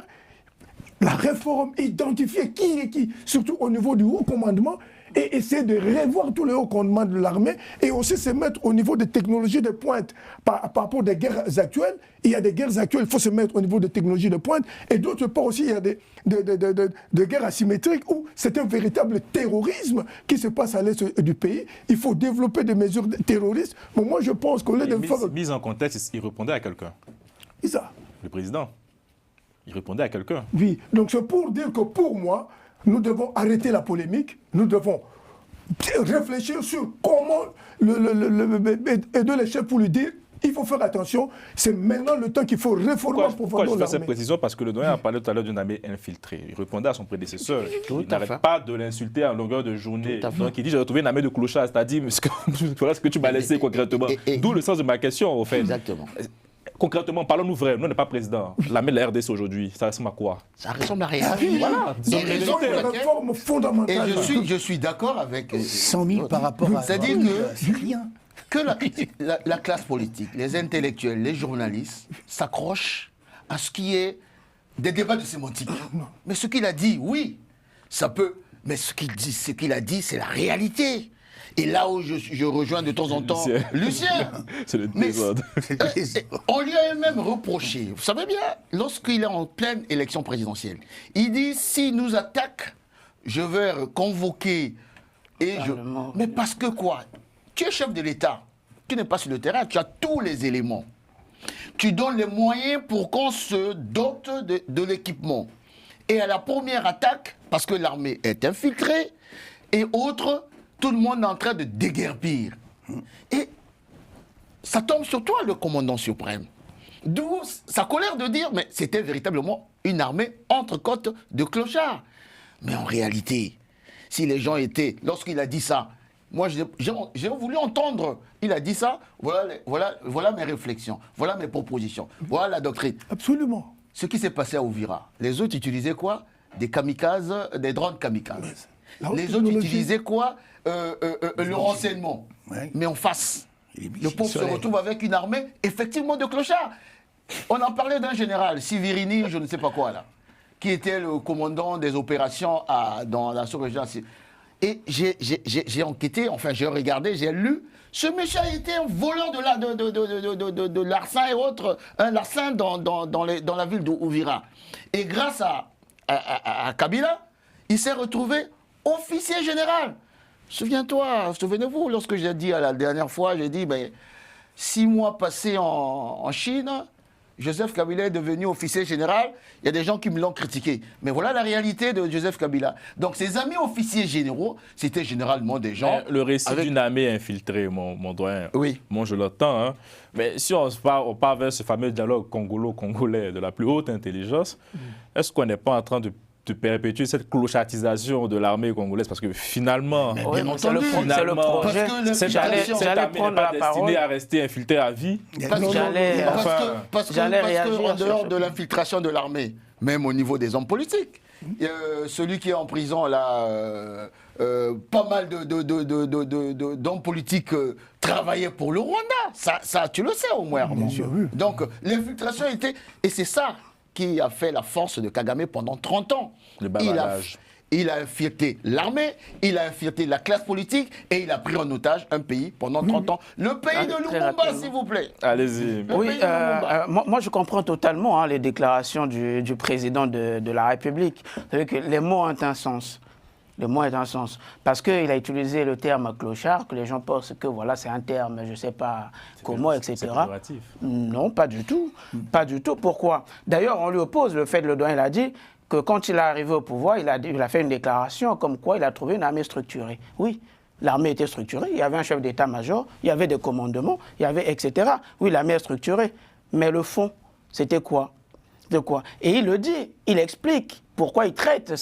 La réforme, identifier qui est qui, surtout au niveau du haut commandement, et essayer de revoir tous les hauts commandements de l'armée et aussi se mettre au niveau des technologies de pointe. Par rapport aux guerres actuelles, il y a des guerres actuelles, il faut se mettre au niveau des technologies de pointe, et d'autre part aussi, il y a des guerres asymétriques où c'est un véritable terrorisme qui se passe à l'est du pays. Il faut développer des mesures terroristes. Mais moi, je pense qu'au lieu de faire... Mise en contexte, il répondait à quelqu'un. Qui ça? Le président. Il répondait à quelqu'un. Oui, donc c'est pour dire que pour moi, nous devons arrêter la polémique, nous devons réfléchir sur comment aider les chefs pour lui dire il faut faire attention, c'est maintenant le temps qu'il faut réformer en profondeur l'armée. Pourquoi je fais cette précision? Parce que le doyen a parlé tout à l'heure d'une armée infiltrée. Il répondait à son prédécesseur. Il n'arrête pas de l'insulter en longueur de journée. Donc il dit j'ai retrouvé une armée de clochards, c'est-à-dire voilà ce que tu m'as laissé concrètement. D'où le sens de ma question au fait. Exactement. Concrètement, parlons-nous vrai, nous on n'est pas président. L'armée de la RDC aujourd'hui, ça ressemble à quoi? Ça ressemble à rien. Voilà, c'est une réforme fondamentale. Et je suis d'accord avec... 100 000 par rapport à... C'est-à-dire c'est rien. Que la classe politique, les intellectuels, les journalistes s'accrochent à ce qui est des débats de sémantique. Mais ce qu'il a dit, oui, ça peut... Mais ce qu'il a dit, c'est la réalité. Et là où je rejoins de temps en temps Lucien. C'est le désordre. On lui a même reproché, vous savez bien, lorsqu'il est en pleine élection présidentielle, il dit s'il nous attaque, je vais convoquer. Mais parce que quoi? Tu es chef de l'État, tu n'es pas sur le terrain, tu as tous les éléments. Tu donnes les moyens pour qu'on se dote de l'équipement. Et à la première attaque, parce que l'armée est infiltrée, et autres, tout le monde est en train de déguerpir. Et ça tombe sur toi, le commandant suprême. D'où sa colère de dire, mais c'était véritablement une armée entre côtes de clochards. Mais en réalité, si les gens étaient, lorsqu'il a dit ça, moi j'ai voulu entendre, il a dit ça, voilà mes réflexions, voilà mes propositions, voilà la doctrine. Absolument. Ce qui s'est passé à Ouvira, les autres utilisaient quoi? Des kamikazes, des drones kamikazes. Les autres utilisaient quoi? Le renseignement. Ouais. Mais en face, le peuple se retrouve avec une armée, effectivement, de clochards. On en parlait d'un général, Sivirini, je ne sais pas quoi, là, qui était le commandant des opérations dans la sous-région. Et j'ai enquêté, enfin j'ai regardé, j'ai lu. Ce monsieur était un voleur de larcin et autres, un larcin dans la ville d'Ouvira. Et grâce à Kabila, il s'est retrouvé officier général. Souvenez-vous, lorsque j'ai dit la dernière fois, j'ai dit, ben, 6 mois passés en Chine, Joseph Kabila est devenu officier général. Il y a des gens qui me l'ont critiqué. Mais voilà la réalité de Joseph Kabila. Donc ses amis officiers généraux, c'était généralement des gens... Le récit d'une armée infiltrée, mon doyen, oui. Moi je l'entends. Hein. Mais si on part vers ce fameux dialogue congolo-congolais de la plus haute intelligence, est-ce qu'on n'est pas en train de perpétuer cette clochartisation de l'armée congolaise? Parce que finalement, oui, c'est le projet. Cette armée n'est pas destinée à rester infiltrée à vie. Parce qu'en dehors de l'infiltration de l'armée, même au niveau des hommes politiques, celui qui est en prison, là, pas mal d'hommes politiques travaillaient pour le Rwanda. Ça, tu le sais au moins. Donc l'infiltration était... Et c'est ça qui a fait la force de Kagame pendant 30 ans. Il a infiltré l'armée, il a infiltré la classe politique et il a pris en otage un pays pendant 30 ans. Le pays de Lumumba, s'il vous plaît. Allez-y. Oui, moi je comprends totalement les déclarations du président de la République. Vous savez que les mots ont un sens. Le mot est un sens. Parce qu'il a utilisé le terme clochard, que les gens pensent que voilà, c'est un terme, je ne sais pas comment, etc. C'est péjoratif. Non, pas du tout. Pas du tout. Pourquoi? D'ailleurs, on lui oppose le fait, le doyen l'a dit, que quand il est arrivé au pouvoir, il a fait une déclaration comme quoi il a trouvé une armée structurée. Oui, l'armée était structurée, il y avait un chef d'état-major, il y avait des commandements, il y avait etc. Oui, l'armée est structurée. Mais le fond, c'était quoi? De quoi? Et il le dit, il explique pourquoi il traite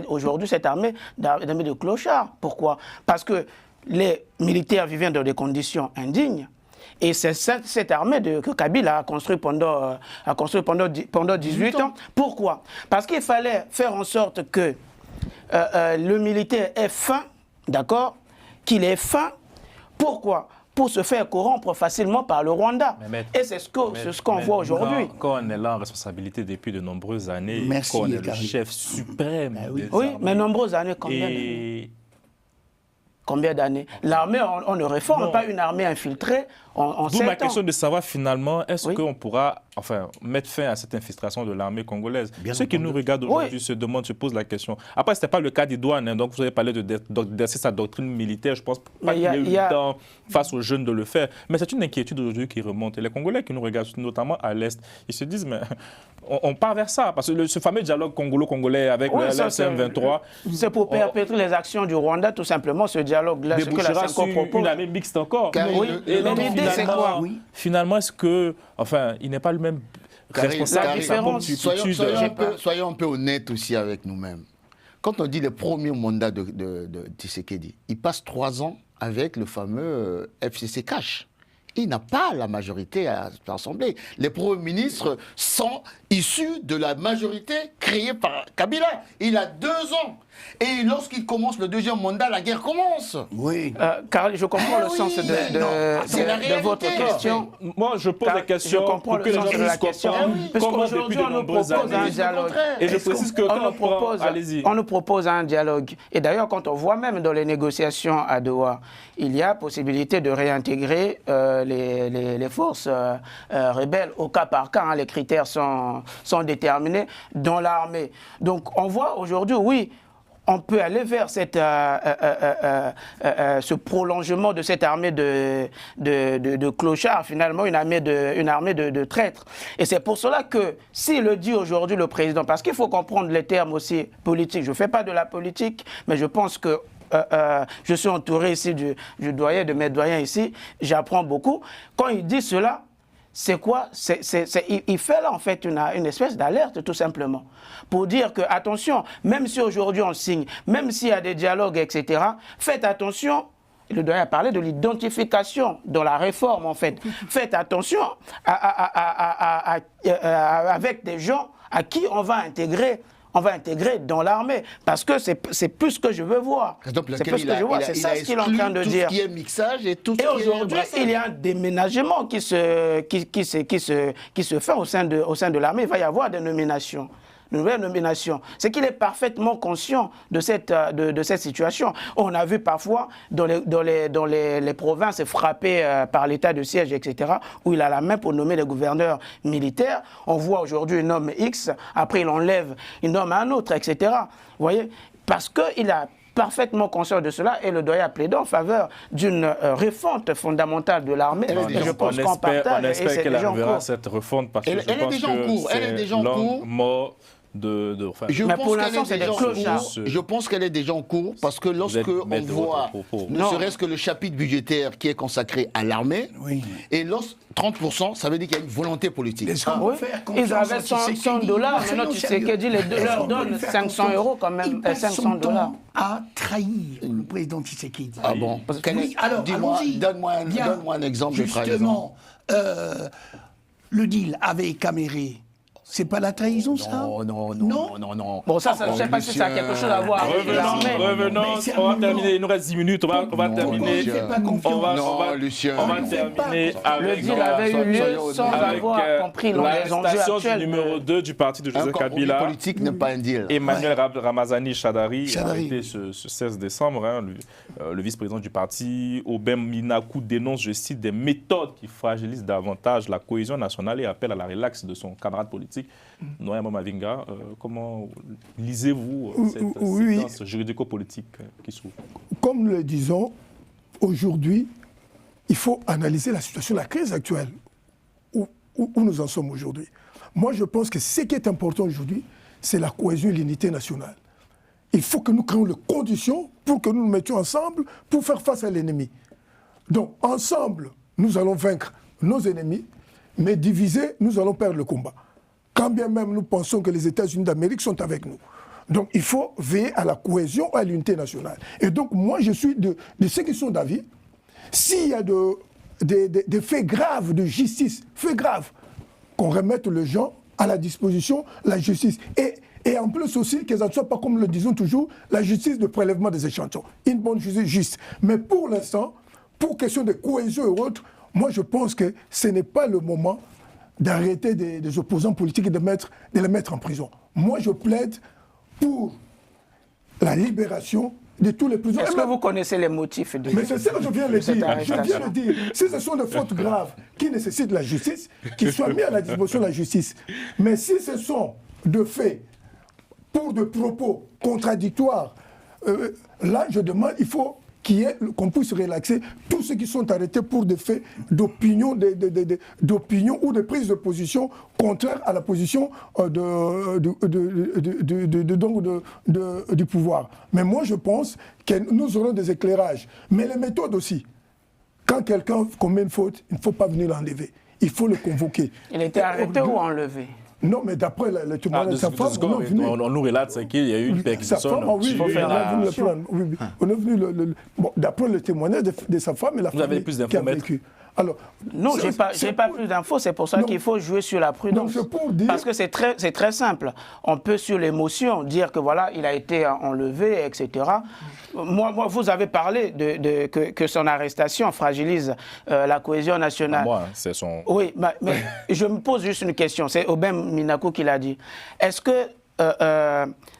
aujourd'hui cette armée d'armée de clochards. Pourquoi? Parce que les militaires vivaient dans des conditions indignes. Et c'est cette armée que Kabila a construite pendant 18 ans. Pourquoi? Parce qu'il fallait faire en sorte que le militaire ait faim, d'accord? Qu'il ait faim. Pourquoi? Pour se faire corrompre facilement par le Rwanda. Et c'est ce qu'on voit aujourd'hui. Quand on est là en responsabilité depuis de nombreuses années, Merci, quand on est le chef suprême des oui, armées, mais nombreuses années, combien d'années? Combien d'années? L'armée, on ne réforme pas une armée infiltrée en 7 ans. D'où ma question de savoir finalement, est-ce qu'on pourra mettre fin à cette infiltration de l'armée congolaise? Ceux qui nous regardent aujourd'hui se demandent, se posent la question. Après, ce n'était pas le cas d'Idouane, donc vous avez parlé d'exercer sa doctrine militaire. Je pense pas qu'il y ait eu le temps face aux jeunes de le faire. Mais c'est une inquiétude aujourd'hui qui remonte. Et les Congolais qui nous regardent, notamment à l'Est, ils se disent, mais on part vers ça. Parce que ce fameux dialogue congolo-congolais avec le M23... C'est pour perpétrer les actions du Rwanda, tout simplement, ce dialogue-là, ce que la Senko propose. Une armée mixte encore. Et l'idée, c'est quoi? Finalement, est-ce que, il n'est pas le même responsable? Soyons un peu honnêtes aussi avec nous-mêmes. Quand on dit le premier mandat de Tshisekedi, il passe 3 ans avec le fameux FCC Cash. Il n'a pas la majorité à l'Assemblée. Les premiers ministres sont issus de la majorité créée par Kabila. Il a 2 ans. Et lorsqu'il commence le 2e mandat, la guerre commence. Oui. Car je comprends le sens de votre question. Moi, je pose la question pour que les gens puissent comprendre comment depuis de nombreuses années. Et je précise que on nous propose un dialogue. Et d'ailleurs, quand on voit même dans les négociations à Doha, il y a possibilité de réintégrer les forces rebelles au cas par cas. Les critères sont déterminés dans l'armée. Donc, on voit aujourd'hui, oui, on peut aller vers ce prolongement de cette armée de clochards, finalement, une armée de traîtres. Et c'est pour cela que, s'il le dit aujourd'hui le président, parce qu'il faut comprendre les termes aussi politiques, je ne fais pas de la politique, mais je pense que je suis entouré ici du doyen, de mes doyens ici, j'apprends beaucoup. Quand il dit cela, c'est quoi? Il fait là en fait une espèce d'alerte tout simplement pour dire que attention, même si aujourd'hui on signe, même s'il y a des dialogues, etc., faites attention. Le doyen a parlé de l'identification dans la réforme en fait. Faites attention avec des gens à qui on va intégrer dans l'armée, parce que c'est plus ce que je veux voir. C'est plus ce que je vois, c'est ça ce qu'il est en train de dire. Tout ce qui est mixage et tout ce qui est... Et aujourd'hui, il y a un déménagement qui se fait au sein de l'armée. Il va y avoir des nominations. De nouvelles nominations. C'est qu'il est parfaitement conscient de cette situation. On a vu parfois dans les provinces frappées par l'état de siège, etc., où il a la main pour nommer les gouverneurs militaires. On voit aujourd'hui un homme X, après il enlève, il nomme un autre, etc. Vous voyez? Parce qu'il a parfaitement conscient de cela et le doyen a plaidé en faveur d'une refonte fondamentale de l'armée. Je pense qu'on partage. On espère qu'elle arrivera cette refonte parce que elle est déjà en cours. Elle est déjà en cours. Je pense qu'elle est déjà en cours parce que lorsque on voit, ne serait-ce que le chapitre budgétaire qui est consacré à l'armée, et 30%, ça veut dire qu'il y a une volonté politique. Ils avaient 100 $, maintenant tu sais que dit leur donne 500 € quand même, 500 $. A trahi le président Tshisekedi. Ah bon? Alors, donne-moi un exemple de trahison. Justement, le deal avec Caméré. C'est pas la trahison, ça? Non. Bon, ça, je ne sais pas si ça a quelque chose à voir avec l'armée. Revenons, on va terminer, il nous reste 10 minutes, on va terminer. On va terminer avec... Le deal avait eu lieu sans avoir compris les enjeux actuels. Du numéro 2 du parti de Joseph Kabila. La politique n'est pas un deal. Emmanuel Ramazani Shadari, arrêté ce 16 décembre, le vice-président du parti. Obem Minakou dénonce, je cite, des méthodes qui fragilisent davantage la cohésion nationale et appelle à la relaxe de son camarade politique. Noé Mavinga, comment lisez-vous cette séquence juridico-politique qui s'ouvre? Comme nous le disons, aujourd'hui, il faut analyser la situation, la crise actuelle, où nous en sommes aujourd'hui. Moi, je pense que ce qui est important aujourd'hui, c'est la cohésion et l'unité nationale. Il faut que nous créions les conditions pour que nous nous mettions ensemble pour faire face à l'ennemi. Donc, ensemble, nous allons vaincre nos ennemis, mais divisés, nous allons perdre le combat. Quand bien même nous pensons que les États-Unis d'Amérique sont avec nous. Donc il faut veiller à la cohésion, à l'unité nationale. Et donc moi je suis de ceux qui sont d'avis, s'il y a des faits graves de justice, faits graves, qu'on remette les gens à la disposition, la justice. Et en plus aussi, que ça ne soit pas, comme le disons toujours, la justice de prélèvement des échantillons. Une bonne justice juste. Mais pour l'instant, pour question de cohésion et autres, moi je pense que ce n'est pas le moment d'arrêter des opposants politiques et de les mettre en prison. Moi, je plaide pour la libération de tous les prisonniers. Est-ce que vous connaissez les motifs de Mais c'est ça que je viens de dire. Je viens de dire. Si ce sont des fautes graves qui nécessitent la justice, qu'ils soient mis à la disposition de la justice. Mais si ce sont de faits pour de propos contradictoires, là, je demande, il faut qu'on puisse relaxer tous ceux qui sont arrêtés pour des faits d'opinion ou de prise de position contraire à la position du pouvoir. Mais moi, je pense que nous aurons des éclairages. Mais les méthodes aussi. Quand quelqu'un commet une faute, il ne faut pas venir l'enlever. Il faut le convoquer. Il était arrêté ou enlevé? Non, mais d'après le témoignage de sa femme, on nous relate qu'il y a eu une perquisition. On est venu d'après le témoignage de sa femme et la famille qui a vécu. Alors, non, je n'ai pas plus d'infos, c'est pour ça qu'il faut jouer sur la prudence. Parce que c'est très simple. On peut, sur l'émotion, dire que voilà, il a été enlevé, etc. Moi, vous avez parlé que son arrestation fragilise la cohésion nationale. Moi, c'est son... Oui, mais je me pose juste une question. C'est Obem Minakou qui l'a dit. Est-ce que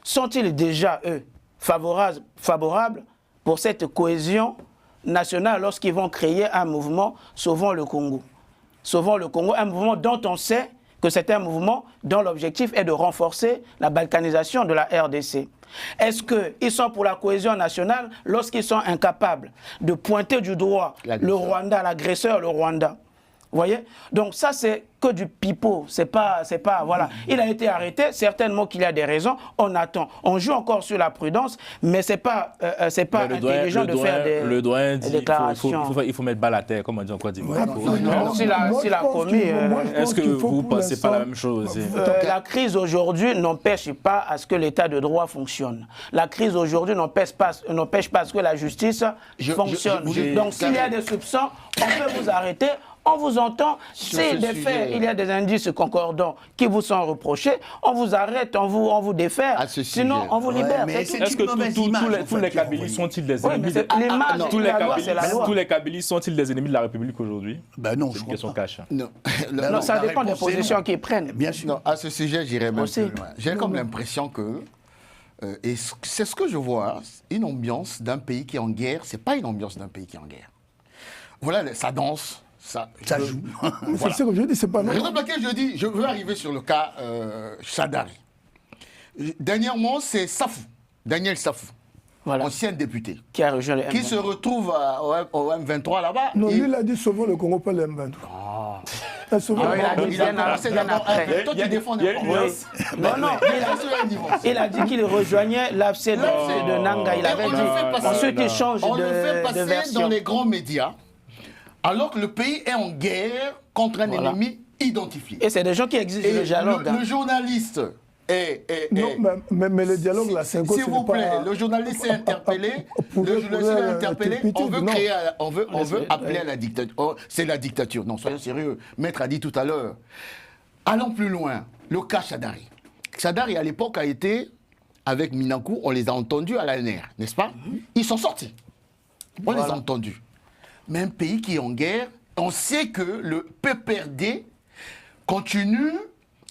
sont-ils déjà, eux, favorables pour cette cohésion nationale lorsqu'ils vont créer un mouvement Sauvons le Congo? Sauvons le Congo, un mouvement dont on sait que c'est un mouvement dont l'objectif est de renforcer la balkanisation de la RDC. Est-ce qu'ils sont pour la cohésion nationale lorsqu'ils sont incapables de pointer du doigt le Rwanda, l'agresseur, le Rwanda? Vous voyez? Donc ça, c'est que du pipeau. C'est pas, voilà. Il a été arrêté, certainement qu'il y a des raisons. On attend. On joue encore sur la prudence, mais c'est pas intelligent de faire des déclarations. Il faut mettre balle à terre, comme on dit en Côte d'Ivoire. S'il a commis... Est-ce que vous ne pensez pas la même chose? La crise aujourd'hui n'empêche pas à ce que l'état de droit fonctionne. La crise aujourd'hui n'empêche pas à ce que la justice fonctionne. Donc s'il y a des soupçons, on peut vous arrêter. On vous entend, si des faits, il y a des indices concordants qui vous sont reprochés, on vous arrête, on vous défère, sinon on vous libère. Est-ce que tous les Kabylies sont-ils des ennemis Tous les Kabylies sont-ils des ennemis de la République aujourd'hui? Ben non, c'est une question cache. Non, ça dépend des positions qu'ils prennent. Bien sûr. Non, à ce sujet, j'irais même plus loin. J'ai comme l'impression que, et c'est ce que je vois, une ambiance d'un pays qui est en guerre, c'est pas une ambiance d'un pays qui est en guerre. Voilà, ça danse. Ça joue. C'est ce que je dis, c'est pas normal. Raison pour laquelle je dis, je veux arriver sur le cas Chadari. Dernièrement, c'est Safou, Daniel Safou, ancien député, qui a rejoint le M23. Qui se retrouve au M23 là-bas. Non, lui, il a dit sauvons le Congo, pas le M23. Il a annoncé d'abord. Toi, tu défends n'importe quoi. Non, il a dit qu'il rejoignait l'AFC de Nanga. Il avait dit. Ensuite, il change de version. On le fait passer dans les grands médias. Alors que le pays est en guerre contre un ennemi identifié. Et c'est des gens qui exigent le dialogue. Le journaliste non, mais le dialogue, là, c'est un s'il vous plaît, le journaliste est interpellé. On veut appeler à la dictature. C'est la dictature. Non, soyons sérieux. Maître a dit tout à l'heure. Allons plus loin. Le cas Chadari. Chadari, à l'époque, a été, avec Minakou, on les a entendus à l'ANR, n'est-ce pas? Ils sont sortis. On les a entendus. Mais un pays qui est en guerre, on sait que le PPRD continue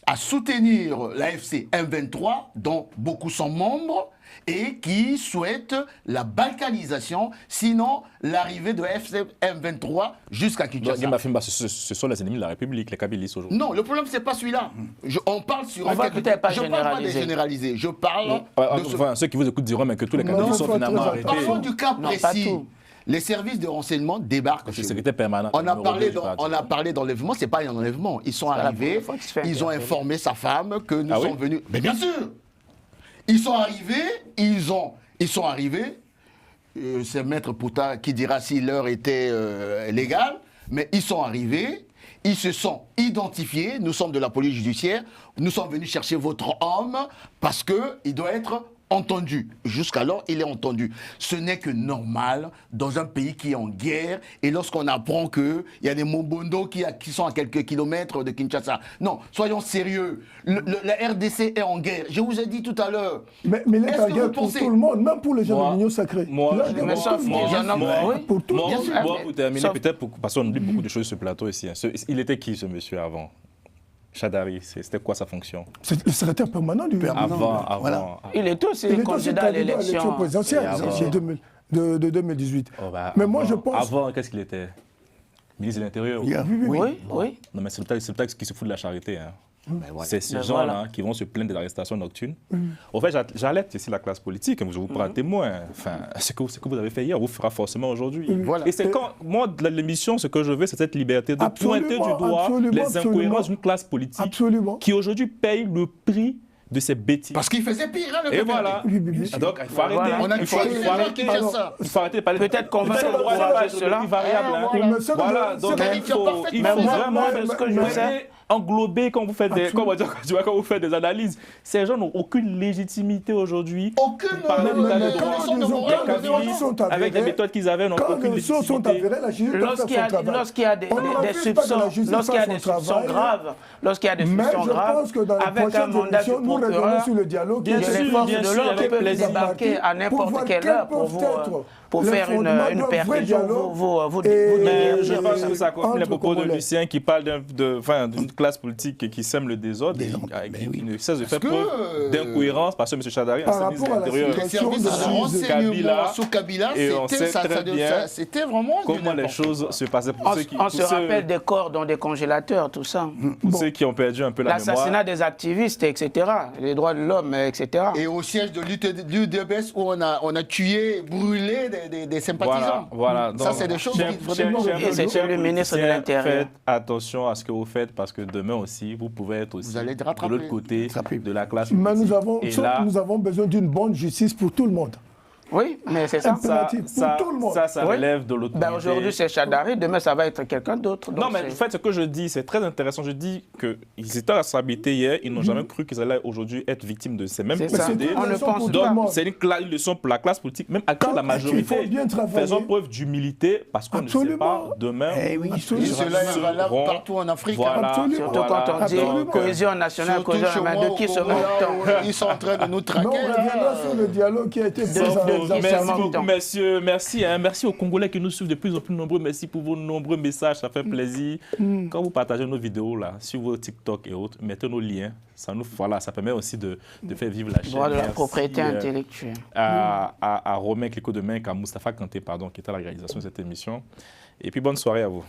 à soutenir l'AFC M23, dont beaucoup sont membres, et qui souhaitent la balkanisation, sinon l'arrivée de l'AFC M23 jusqu'à Kinshasa. Ce sont les ennemis de la République, les Kabylies aujourd'hui. Non, le problème, ce n'est pas celui-là. On parle sur... On va peut-être pas généraliser. Je parle pas de généraliser. Je parle Enfin, ceux qui vous écoutent diront que tous les Kabylies sont finalement arrêtés. Parlons du cas précis. Les services de renseignement débarquent. Le secrétaire permanent. On a parlé d'enlèvement, ce n'est pas un enlèvement. Ils sont arrivés, ils ont informé sa femme que nous sommes venus. Mais bien sûr, ils sont arrivés, c'est Maître Pouta qui dira si l'heure était légale, mais ils sont arrivés, ils se sont identifiés, nous sommes de la police judiciaire, nous sommes venus chercher votre homme parce qu'il doit être entendu. Jusqu'alors, il est entendu. Ce n'est que normal dans un pays qui est en guerre et lorsqu'on apprend qu'il y a des Mobondo qui sont à quelques kilomètres de Kinshasa. Non, soyons sérieux. La RDC est en guerre. Je vous ai dit tout à l'heure. Mais il est en guerre pour tout le monde, même pour les gens de l'Union sacrée. Pour terminer, peut-être parce qu'on oublie beaucoup de choses sur ce plateau ici. Il était qui ce monsieur avant? Chadari, c'était quoi sa fonction? C'est le secrétaire permanent du Avant. Voilà. Il est aussi candidat à l'élection présidentielle de 2018. Mais moi, je pense... Avant, qu'est-ce qu'il était? Ministre de l'Intérieur? Oui. Non, mais c'est le texte qui se fout de la charité. C'est ces gens-là qui vont se plaindre de l'arrestation nocturne. Au fait, j'alerte ici la classe politique, je vous prends témoin. Enfin, ce que vous avez fait hier, vous fera forcément aujourd'hui. Et c'est quand, moi, de l'émission, ce que je veux, c'est cette liberté de pointer du doigt les incohérences d'une classe politique qui aujourd'hui paye le prix de ces bêtises. Parce qu'il faisait pire, hein, le Et voilà. Donc, il faut arrêter. Il faut arrêter de parler. Peut-être qu'on va encourager cela. Voilà. Donc, il faut vraiment ce que je sais. Englober quand vous faites des analyses. Ces gens n'ont aucune légitimité aujourd'hui. Aucune. Avec les méthodes qu'ils avaient, n'ont aucune légitimité. Lorsqu'il y a des soupçons graves, avec un mandat du procureur, les forces de l'ordre peuvent les débarquer à n'importe quelle heure pour faire une perquisition, vous je pense que ça confirme les propos de Lucien qui parle d'une classe politique qui sème le désordre et qui ne cesse de faire preuve d'incohérence parce que M. Chadari a un service d'intérieur sous Kabila et on sait très bien comment les choses se passaient. On se rappelle des corps dans des congélateurs, tout ça. Pour ceux qui ont perdu un peu la mémoire. L'assassinat des activistes, etc. Les droits de l'homme, etc. Et au siège de l'UDBS où on a tué, brûlé des sympathisants. Voilà. Ça, c'est des choses qui Et c'est le ministre de l'Intérieur. Faites attention à ce que vous faites parce que demain aussi, vous pouvez être aussi Vous allez être de l'autre côté de la classe Mais politique. nous avons besoin d'une bonne justice pour tout le monde. Oui, mais c'est ça. Ça relève de l'autorité. Aujourd'hui, c'est Chadari, demain, ça va être quelqu'un d'autre. Non, mais en fait, ce que je dis, c'est très intéressant. Je dis qu'ils étaient à la stabilité hier, ils n'ont jamais cru qu'ils allaient aujourd'hui être victimes de ces mêmes procédés. On ne pense Donc, c'est une leçon pour la classe politique, même actuelle, la majorité. Faisons preuve d'humilité parce qu'on ne sait pas demain. Cela est valable partout en Afrique. Surtout quand on dit cohésion nationale, cohésion nationale, de qui se moque-t-on? Ils sont en train de nous traquer. On reviendra sur le dialogue qui a été présenté. Merci beaucoup, messieurs. Merci. Merci aux Congolais qui nous suivent de plus en plus nombreux. Merci pour vos nombreux messages. Ça fait plaisir. Quand vous partagez nos vidéos là, sur vos TikTok et autres, mettez nos liens. Ça permet aussi de faire vivre la chaîne. Droit de la propriété intellectuelle. À Romain Clicquot de Main, à Moustapha Kanté, qui était à la réalisation de cette émission. Et puis bonne soirée à vous.